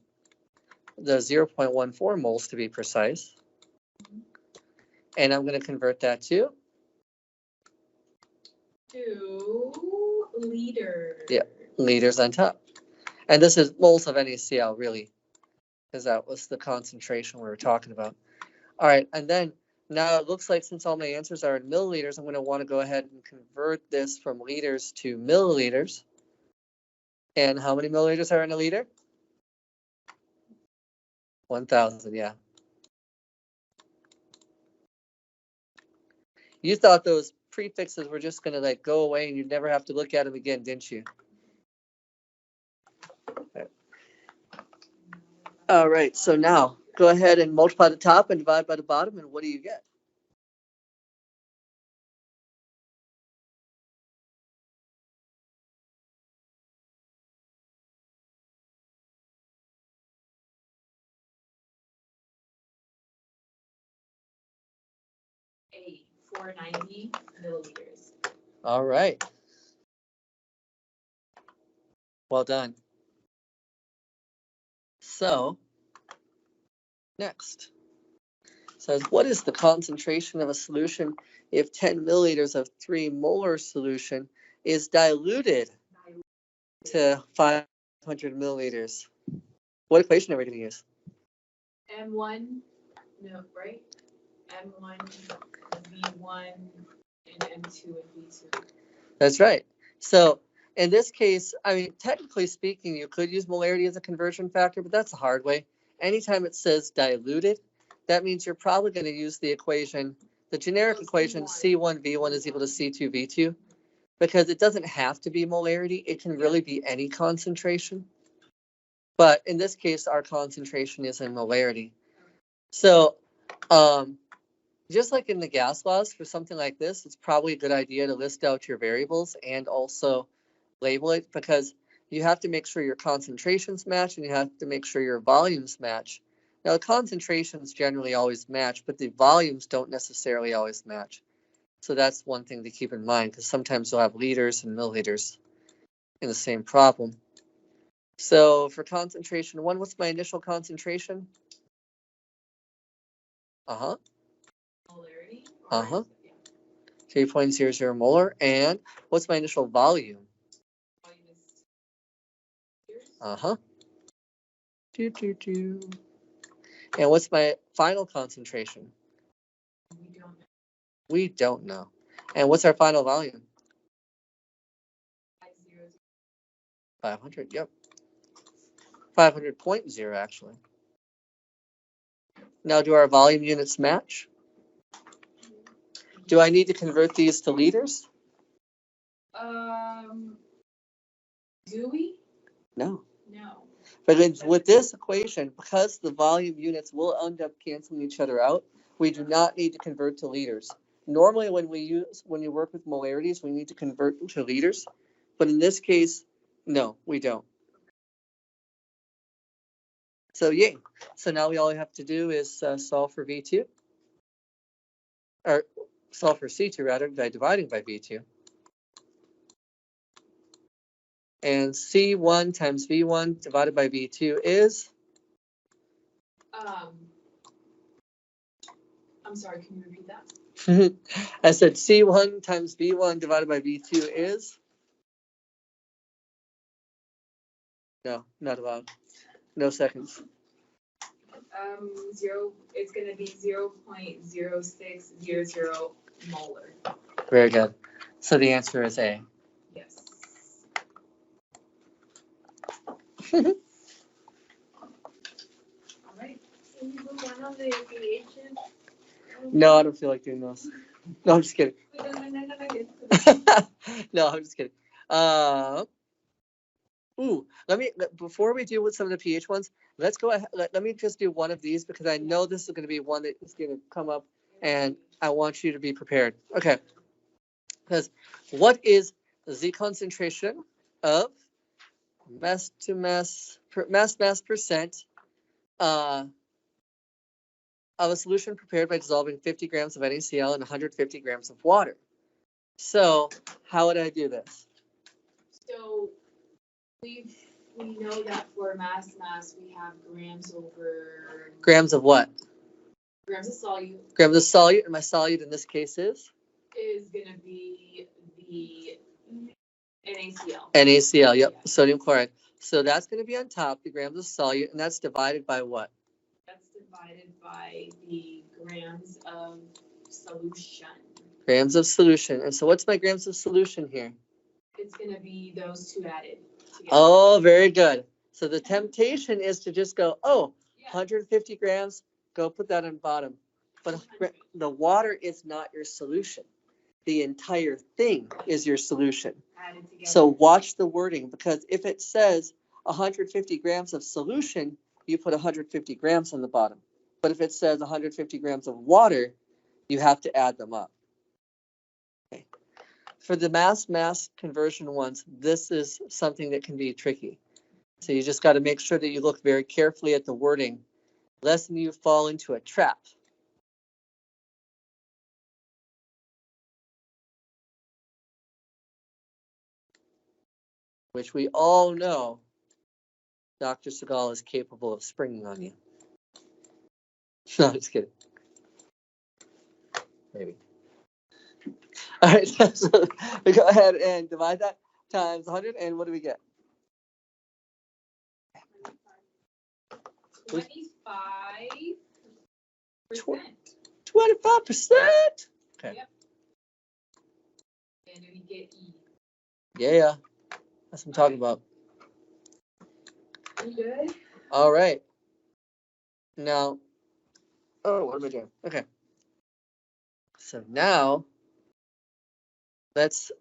The 0.14 moles to be precise. And I'm going to convert that to? 2 liters. Yeah, liters on top. And this is moles of NaCl, really, because that was the concentration we were talking about. All right, and then now it looks like since all my answers are in milliliters, I'm going to want to go ahead and convert this from liters to milliliters. And how many milliliters are in a liter? 1,000, yeah. You thought those prefixes were just going to like go away and you'd never have to look at them again, didn't you? All right, so now go ahead and multiply the top and divide by the bottom, and what do you get? A 490 milliliters. All right. Well done. So, next. Says, what is the concentration of a solution if 10 milliliters of 3 molar solution is diluted to 500 milliliters? What equation are we going to use? M1, no, right? M1, V1, and M2 and V2. That's right. So in this case, I mean, technically speaking, you could use molarity as a conversion factor, but that's a hard way. Anytime it says diluted, that means you're probably going to use the equation, the generic equation C1V1 is equal to C2V2, because it doesn't have to be molarity. It can really be any concentration. But in this case, our concentration is in molarity. So just like in the gas laws, for something like this, it's probably a good idea to list out your variables and also label it, because you have to make sure your concentrations match and you have to make sure your volumes match. Now, the concentrations generally always match, but the volumes don't necessarily always match. So that's one thing to keep in mind, because sometimes you'll have liters and milliliters in the same problem. So for concentration 1, what's my initial concentration? Molarity? 3.00 molar. And what's my initial volume? Volume is liters. And what's my final concentration? We don't know. We don't know. And what's our final volume? 500, yep. 500.0 actually. Now, do our volume units match? Do I need to convert these to liters? Do we? No. No. But with this equation, because the volume units will end up canceling each other out, we do not need to convert to liters. Normally, when you work with molarities, we need to convert to liters. But in this case, no, we don't. So yay. So now all we have to do is solve for V2. Or solve for C2 rather, by dividing by V2. And C1 times V1 divided by V2 is? I'm sorry, can you repeat that? I said C1 times V1 divided by V2 is? No, not allowed. No seconds. It's gonna be 0.0600 molar. Very good. So the answer is A. Yes. All right. Can you move on the affiliation? No, I don't feel like doing those. No, I'm just kidding. No, I'm just kidding. Before we do with some of the pH ones, let's go ahead. Let me just do one of these because I know this is going to be one that is going to come up and I want you to be prepared. Okay. Because what is the concentration of mass percent of a solution prepared by dissolving 50 grams of NaCl in 150 grams of water? So how would I do this? So we know that for mass we have grams over. Grams of what? Grams of solute. Grams of solute, and my solute in this case is? Is gonna be the NaCl. NaCl, yep, Yeah. sodium chloride. So that's going to be on top, the grams of solute, and that's divided by what? That's divided by the grams of solution. Grams of solution. And so what's my grams of solution here? It's gonna be those two added together. Oh, very good. So the temptation is to just go, oh, Yeah. 150 grams, go put that on bottom. But the water is not your solution. The entire thing is your solution. Added together. So watch the wording, because if it says 150 grams of solution, you put 150 grams on the bottom. But if it says 150 grams of water, you have to add them up. Okay. For the mass conversion ones, this is something that can be tricky. So you just got to make sure that you look very carefully at the wording, lest you fall into a trap. Which we all know Dr. Segal is capable of springing on you. No, just kidding. Maybe. All right, so we go ahead and divide that times 100, and what do we get? 25%. 25%. Okay. Yep. And we get E. Yeah, that's what I'm talking about. You good? All right. Now, oh, what am I doing? Okay. So now, let's,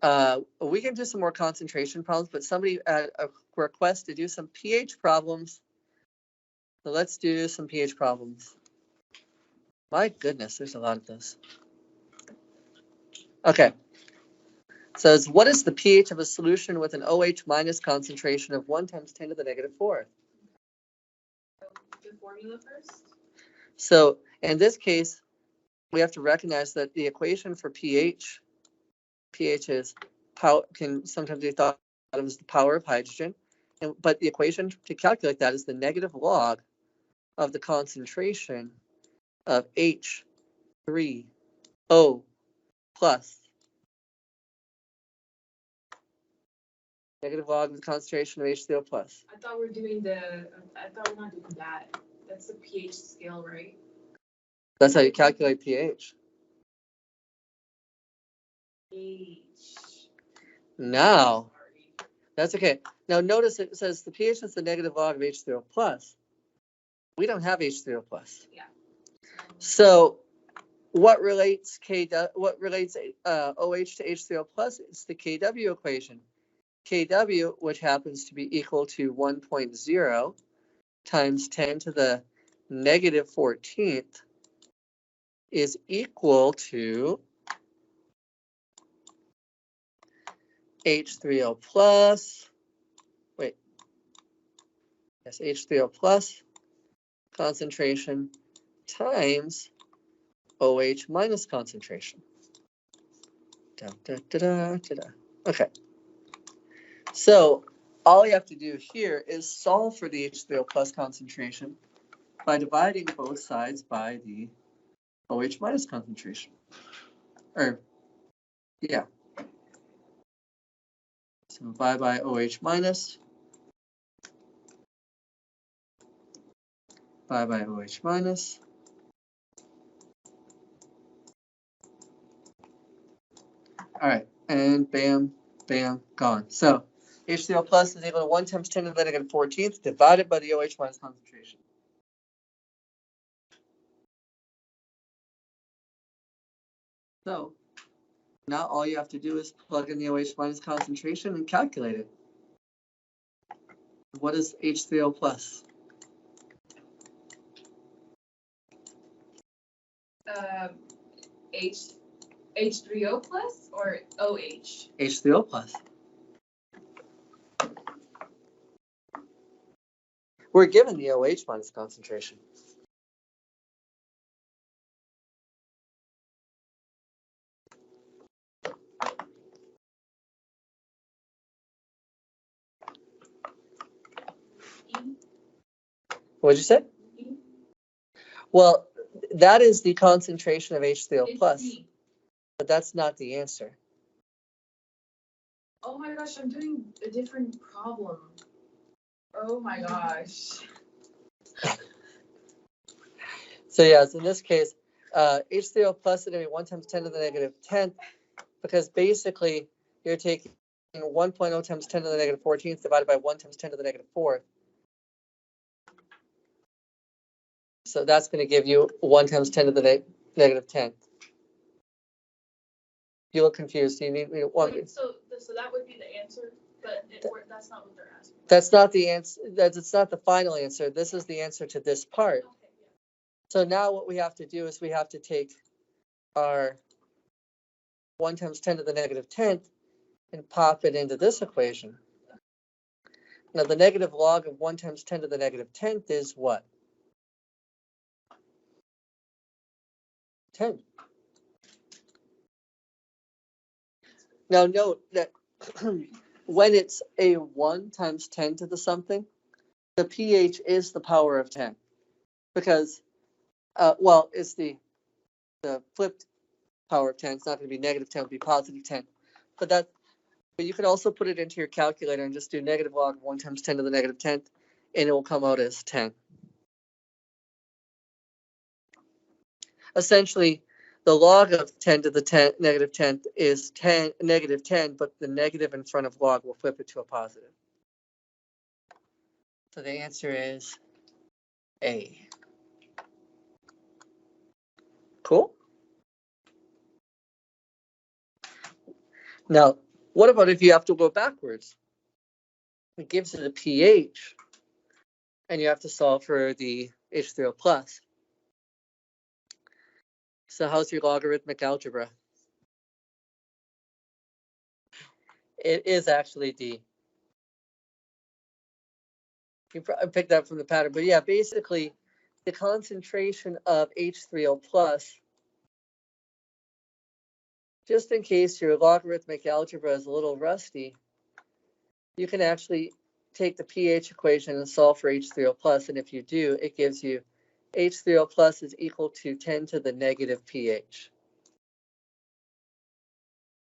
we can do some more concentration problems, but somebody had a request to do some pH problems. So let's do some pH problems. My goodness, there's a lot of those. Okay. says, what is the pH of a solution with an OH minus concentration of 1 times 10 to the negative 4th? The formula first? So in this case, we have to recognize that the equation for pH is power, can sometimes be thought of as the power of hydrogen, but the equation to calculate that is the negative log of the concentration of H3O plus. Negative log of the concentration of H3O plus. I thought we're doing I thought we're not doing that. That's the pH scale, right? That's how you calculate pH. H. Now, Sorry. that's okay. Now notice it says the pH is the negative log of H3O plus. We don't have H3O plus. Yeah. So what relates OH to H3O plus? It's the KW equation. KW, which happens to be equal to 1.0 times 10 to the negative 14th, is equal to H3O plus, H3O plus concentration times OH minus concentration. Da, da, da, da, da, da. Okay. So all you have to do here is solve for the H3O plus concentration by dividing both sides by the OH minus concentration. Or, yeah. So divide by OH minus. Divide by OH minus. All right, and bam, bam, gone. So H3O plus is equal to 1 times 10 to the negative 14th divided by the OH minus concentration. So now all you have to do is plug in the OH minus concentration and calculate it. What is H3O plus? H3O plus or OH? H3O plus. We're given the OH minus concentration. What'd you say? Well, that is the concentration of H3O plus, but that's not the answer. Oh my gosh, I'm doing a different problem. Oh my gosh. So yes, in this case, H3O plus is going to be 1 times 10 to the negative 10th, because basically you're taking 1.0 times 10 to the negative 14th divided by 1 times 10 to the negative 4th. So that's going to give you 1 times 10 to the negative 10th. You look confused. Do you need me to walk? Wait, so that would be the answer, but that's not what they're asking. That's not the answer. It's not the final answer. This is the answer to this part. Okay, yeah. So now what we have to do is we have to take our 1 times 10 to the negative 10th and pop it into this equation. Now the negative log of 1 times 10 to the negative 10th is what? 10. Now note that when it's a 1 times 10 to the something, the pH is the power of 10. Because, well, it's the flipped power of 10. It's not going to be negative 10, it'll be positive 10. But you can also put it into your calculator and just do negative log of 1 times 10 to the negative 10th, and it will come out as 10. Essentially, the log of 10 to the negative 10th is negative 10, but the negative in front of log will flip it to a positive. So the answer is A. Cool? Now, what about if you have to go backwards? It gives it a pH, and you have to solve for the H3O plus. So how's your logarithmic algebra? It is actually D. You probably picked that from the pattern, but yeah, basically the concentration of H3O plus, just in case your logarithmic algebra is a little rusty, you can actually take the pH equation and solve for H3O plus, and if you do, it gives you H3O plus is equal to 10 to the negative pH.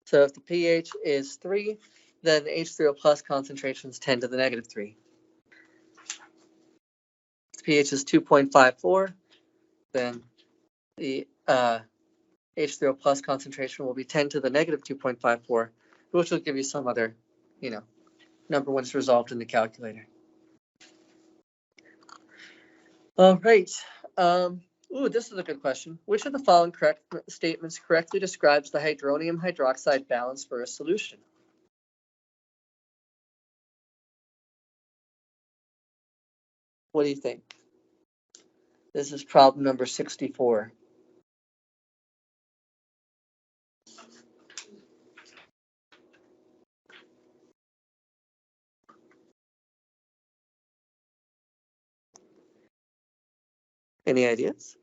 So if the pH is 3, then the H3O plus concentration is 10 to the negative 3. If the pH is 2.54, then the H3O plus concentration will be 10 to the negative 2.54, which will give you some other, number once resolved in the calculator. All right. This is a good question. Which of the following correct statements correctly describes the hydronium hydroxide balance for a solution? What do you think? This is problem number 64. Any ideas?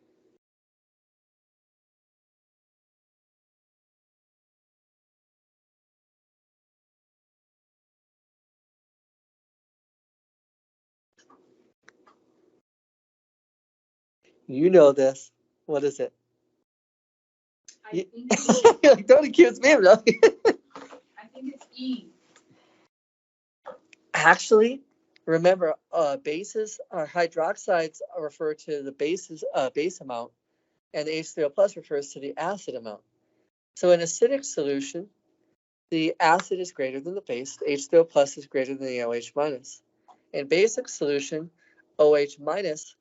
You know this. What is it? I think it's, Like, don't accuse me of nothing. I think it's E. Actually, remember, bases or hydroxides refer to the base amount, and the H3O plus refers to the acid amount. So in acidic solution, the acid is greater than the base. The H3O plus is greater than the OH minus. In basic solution, OH minus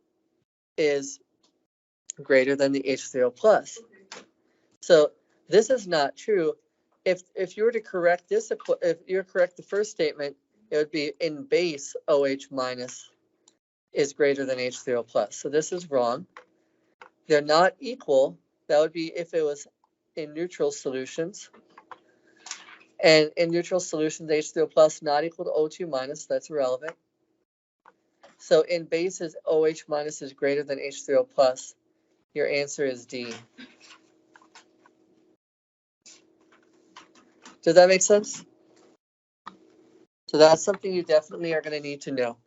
is greater than the H3O plus. So this is not true. If you were to correct this, if you're correct the first statement, it would be in base OH minus is greater than H3O plus. So this is wrong. They're not equal. That would be if it was in neutral solutions. And in neutral solutions, H3O plus not equal to O2 minus. That's irrelevant. So in bases, OH minus is greater than H3O plus. Your answer is D. Does that make sense? So that's something you definitely are going to need to know.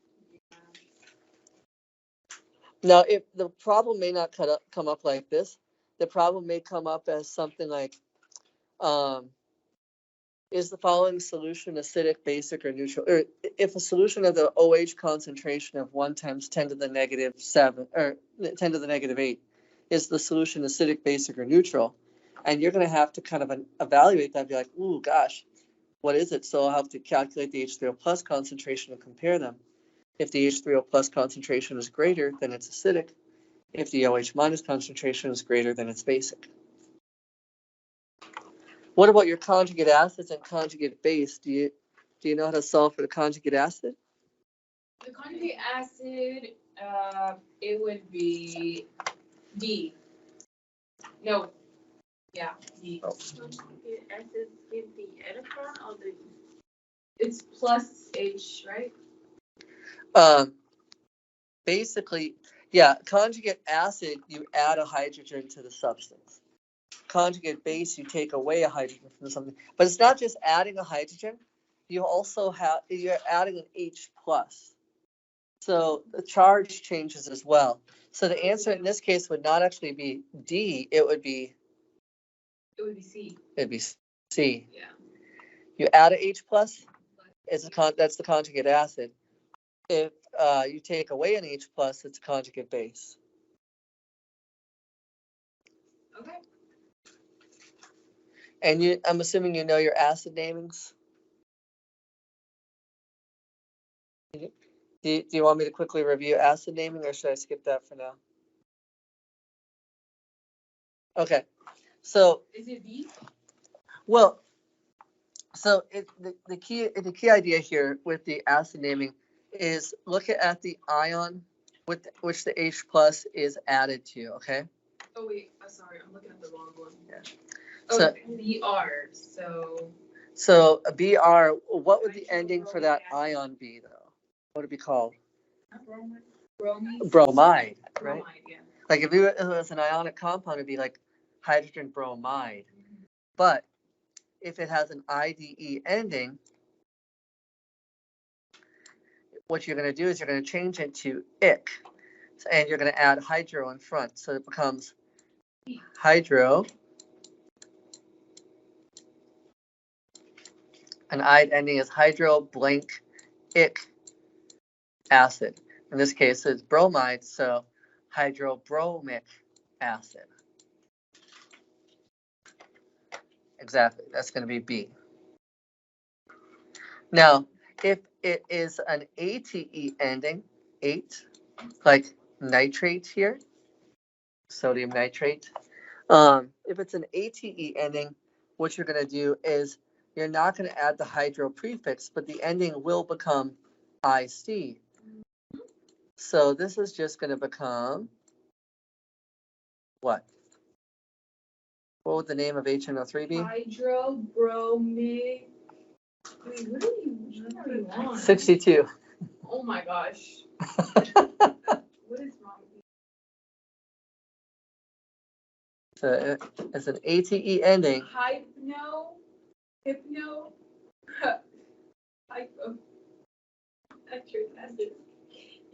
Now, if the problem may not come up like this, the problem may come up as something like, is the following solution acidic, basic, or neutral? Or if a solution of the OH concentration of 1 times 10 to the negative 7, or 10 to the negative 8, is the solution acidic, basic, or neutral? And you're going to have to kind of evaluate that and be like, ooh, gosh, what is it? So I'll have to calculate the H3O plus concentration and compare them. If the H3O plus concentration is greater, then it's acidic. If the OH minus concentration is greater, then it's basic. What about your conjugate acids and conjugate base? Do you know how to solve for the conjugate acid? The conjugate acid, it would be D. No. Yeah, D. Conjugate acid give the electron or the It's plus H, right? Basically, yeah, conjugate acid, you add a hydrogen to the substance. Conjugate base, you take away a hydrogen from something. But it's not just adding a hydrogen, you're adding an H plus. So the charge changes as well. So the answer in this case would not actually be D, it would be C. It'd be C. Yeah. You add a H plus, that's the conjugate acid. If you take away an H plus, it's a conjugate base. Okay. And I'm assuming you know your acid namings. Do you want me to quickly review acid naming, or should I skip that for now? Okay. So Is it D? well, so the key idea here with the acid naming is look at the ion with which the H plus is added to. Okay. Oh wait, sorry, I'm looking at the wrong one. Yeah. Oh, So Br. So So a Br, what would the ending for that ion be though? What would it be called? Bromine. Bromide, right? Bromide, yeah. Like if it was an ionic compound, it'd be like hydrogen bromide. But if it has an IDE ending, what you're going to do is you're going to change it to ic, and you're going to add hydro in front, so it becomes hydro, an ide ending is hydro blank ic acid. In this case, it's bromide, so hydrobromic acid. Exactly, that's going to be B. Now, if it is an ATE ending, 8, like nitrate here, sodium nitrate. If it's an ATE ending, what you're going to do is you're not going to add the hydro prefix, but the ending will become IC. So this is just going to become what? What would the name of HNO3 be? Hydrobromic. Wait, what do you want? 62. Oh my gosh. What is wrong with you? So it's an ATE ending. Hypno. Nitric acid.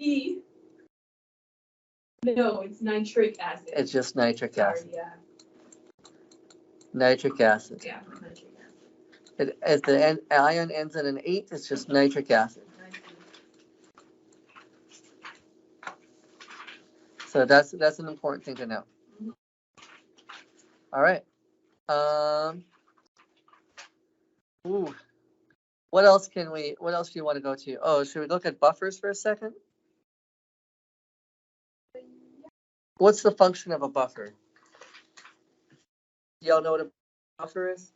E. No, it's nitric acid. It's just nitric acid. Sorry, yeah. Nitric acid. Yeah, nitric acid. As the ion ends in an 8, it's just nitric acid. So that's an important thing to know. Mhm. All right. Ooh. What else do you want to go to? Oh, should we look at buffers for a second? What's the function of a buffer? Y'all know what a buffer is?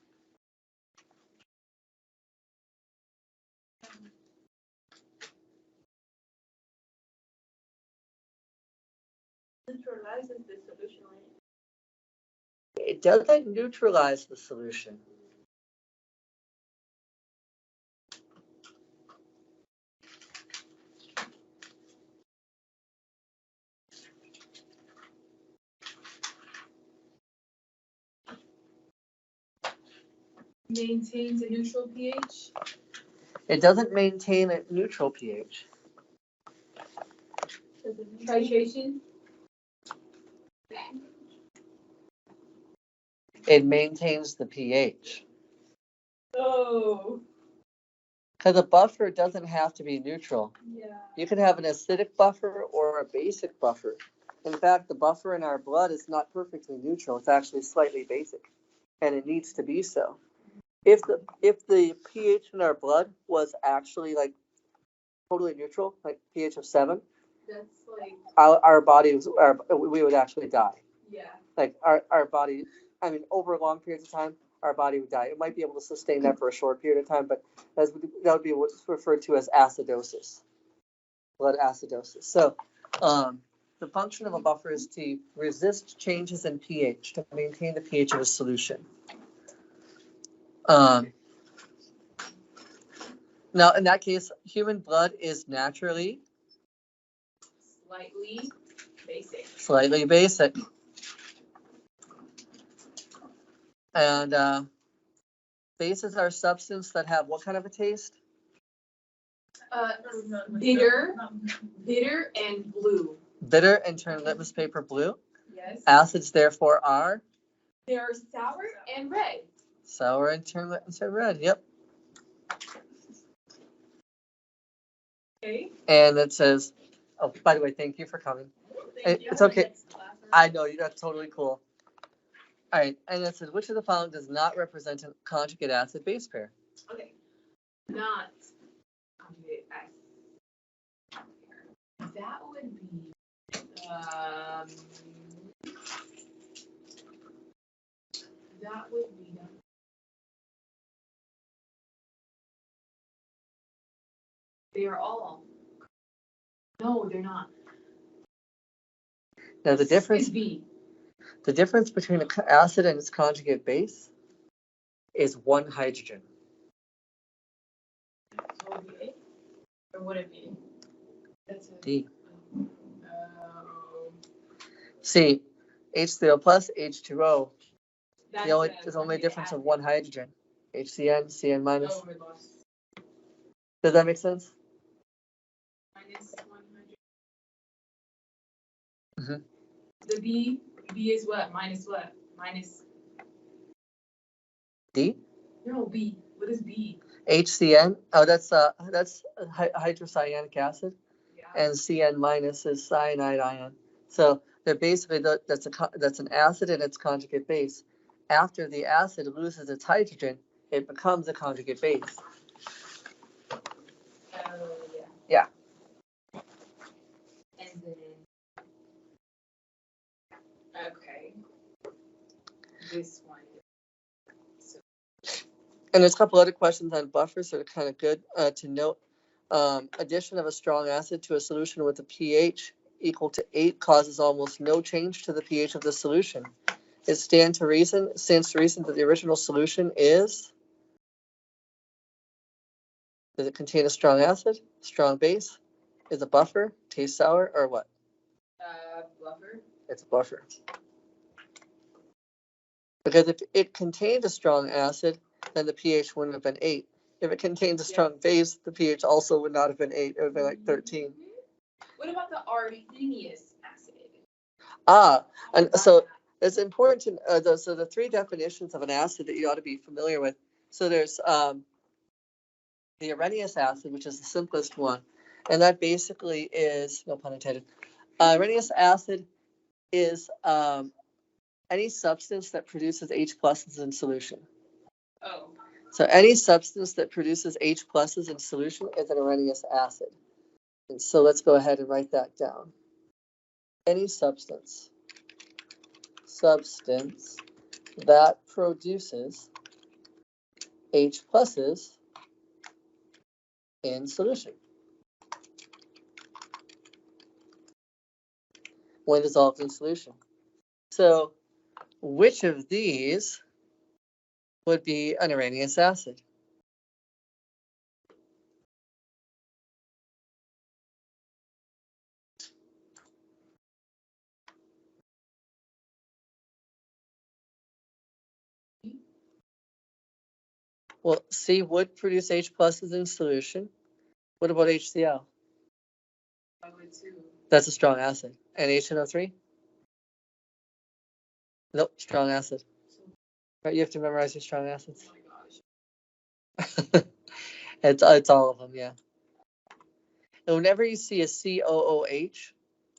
Neutralizes the solution. It doesn't neutralize the solution. Maintains a neutral pH. It doesn't maintain a neutral pH. Titration. It maintains the pH. Oh. Because a buffer doesn't have to be neutral. Yeah. You can have an acidic buffer or a basic buffer. In fact, the buffer in our blood is not perfectly neutral. It's actually slightly basic, and it needs to be so. If the pH in our blood was actually like totally neutral, like pH of 7, That's like. our bodies, we would actually die. Yeah. Like our body, I mean, over long periods of time, our body would die. It might be able to sustain that for a short period of time, but that would be what's referred to as acidosis, blood acidosis. So the function of a buffer is to resist changes in pH, to maintain the pH of a solution. Now, in that case, human blood is naturally Slightly basic. Slightly basic. And bases are substances that have what kind of a taste? Bitter and blue. Bitter and turn litmus paper blue. Yes. Acids, therefore, are? They're sour and red. Sour and turn litmus paper red. Yep. Okay. And it says, oh, by the way, thank you for coming. It's okay. I know, that's totally cool. All right, and it says, which of the following does not represent a conjugate acid base pair? Okay. Not conjugate acid. That would be they are all. No, they're not. Now the difference. It's B. The difference between an acid and its conjugate base is 1 hydrogen. would it be? That's a, D. oh, C, H3O plus, H2O. that's There's only a difference of one hydrogen. HCN, CN minus. Oh, we lost. Does that make sense? Minus 100. Mhm. The B is what? Minus what? Minus. D? No, B. What is B? HCN. Oh, that's hydrocyanic acid. Yeah. And CN minus is cyanide ion. So they're basically that's an acid and its conjugate base. After the acid loses its hydrogen, it becomes a conjugate base. Oh, yeah. Yeah. And then. Okay. This one. And there's a couple other questions on buffers that are kind of good to note. Addition of a strong acid to a solution with a pH equal to 8 causes almost no change to the pH of the solution. It stands to reason that the original solution is, does it contain a strong acid, strong base, is a buffer, taste sour, or what? Buffer. It's a buffer. Because if it contained a strong acid, then the pH wouldn't have been 8. If it contains a strong base, the pH also would not have been 8. It would have been like 13. What about the Arrhenius Acid? And so it's important to so the three definitions of an acid that you ought to be familiar with. So there's the Arrhenius acid, which is the simplest one, and that basically is, no pun intended. Arrhenius acid is any substance that produces H pluses in solution. Oh. So any substance that produces H pluses in solution is an Arrhenius acid. And so let's go ahead and write that down. Any substance that produces H pluses in solution when dissolved in solution. So which of these would be an Arrhenius acid? Well, C would produce H pluses in solution. What about HCl? I would too. That's a strong acid. And HNO3? Nope, strong acid. Right, you have to memorize your strong acids. Oh my gosh. It's all of them, yeah. And whenever you see a COOH,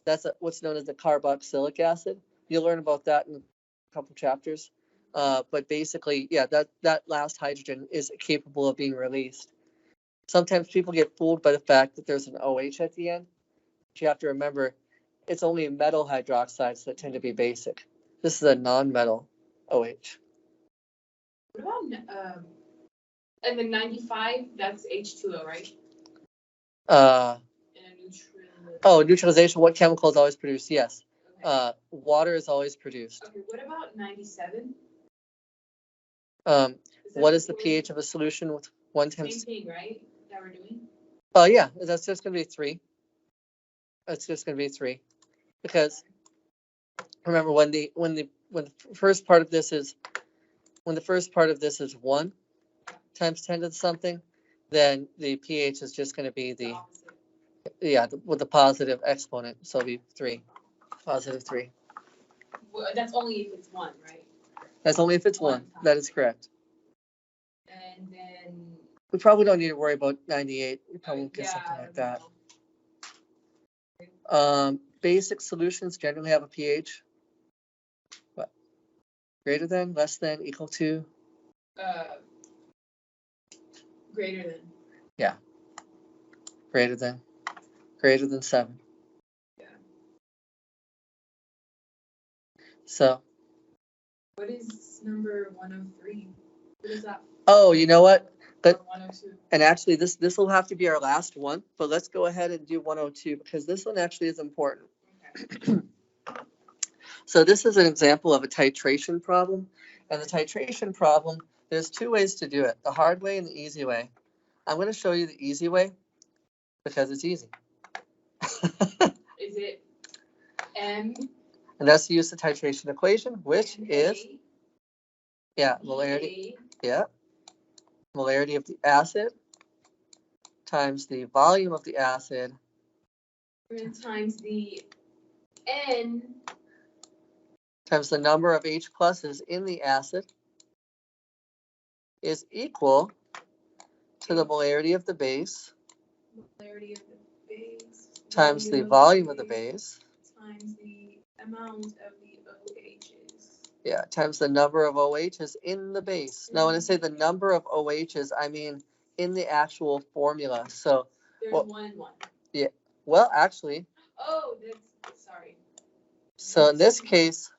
that's what's known as the carboxylic acid. You'll learn about that in a couple chapters. But basically, yeah, that last hydrogen is capable of being released. Sometimes people get fooled by the fact that there's an OH at the end. But you have to remember, it's only metal hydroxides that tend to be basic. This is a non-metal OH. What about and the 95? That's H2O, right? In a neutral. Neutralization. What chemical is always produced? Yes. Okay. Water is always produced. Okay. What about 97? What is the pH of a solution with 1 times? Same thing, right? That we're doing. Oh yeah, that's just going to be 3. That's just going to be 3, because remember when the first part of this is 1 times 10 to the something, then the pH is just going to be with the positive exponent, so it'll be 3, positive 3. Well, that's only if it's 1, right? That's only if it's 1. That is correct. And then we probably don't need to worry about 98. We probably won't get something like that. Basic solutions generally have a pH. What? Greater than, less than, equal to? Greater than. Yeah. Greater than 7. Yeah. So. What is number 103? What is that? Oh, you know what? But 102. And actually, this will have to be our last one. But let's go ahead and do 102 because this one actually is important. Okay. So this is an example of a titration problem. And the titration problem, there's 2 ways to do it, the hard way and the easy way. I'm going to show you the easy way. because it's easy. Is it M? And that's to use the titration equation, which is, yeah, molarity, molarity of the acid times the volume of the acid Times the N times the number of H pluses in the acid is equal to the molarity of the base molarity of the base times the volume of the base, times the amount of the OHs. yeah, times the number of OHs in the base. Now, when I say the number of OHs, I mean in the actual formula. So, There's well, 1 and 1. well, actually, Oh, that's sorry. so in this case,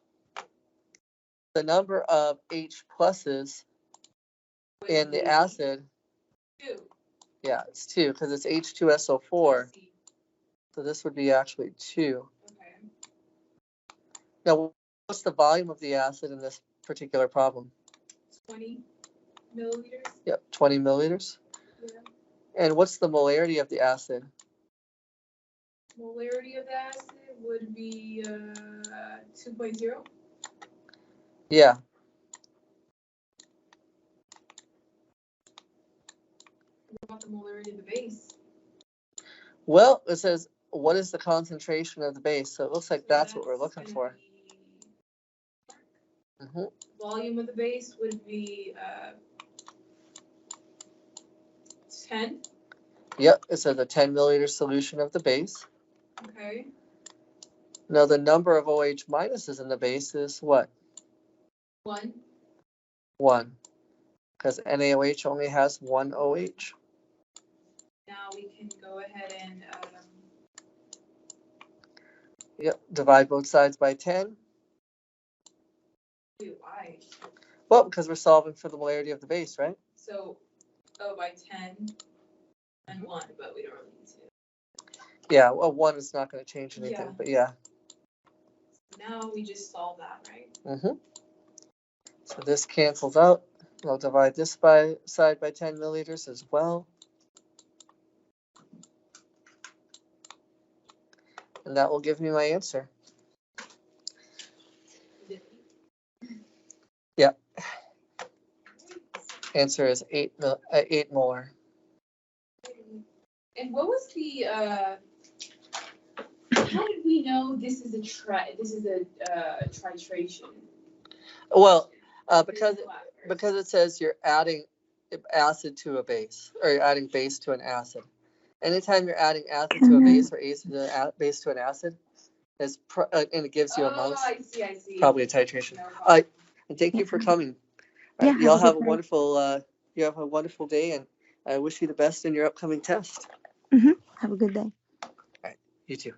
the number of H pluses Would in the be acid, 2. yeah, it's 2 because it's H2SO4. I see. So this would be actually 2. Okay. Now, what's the volume of the acid in this particular problem? 20 milliliters. Yep, 20 milliliters. Yeah. And what's the molarity of the acid? Molarity of the acid would be 2.0. Yeah. What about the molarity of the base? Well, it says, what is the concentration of the base? So it looks like So that's what we're looking gonna for. be- Hmm. Volume of the base would be 10. Yep, it says a 10 milliliter solution of the base. Okay. Now the number of OH minuses in the base is what? 1. 1. Because NaOH only has 1 OH. Now we can go ahead and Yep, divide both sides by 10. why? Well, because we're solving for the molarity of the base, right? So, by 10 and 1, but we don't really need to. Yeah, well, 1 is not going to change anything, Yeah. but yeah. Now we just solve that, right? Mm-hmm. So this cancels out. I'll divide this side by 10 milliliters as well. And that will give me my answer. Yeah. Answer is 8 molar. And what was the how did we know this is a titration? Well, because it says you're adding acid to a base, or you're adding base to an acid. Anytime you're adding acid to a base or base to an acid, and it gives you amounts. I see. Probably a titration. No And thank you for coming. Yeah, Y'all have have a wonderful day, and I wish you the best in your upcoming test. Have a good day. You too.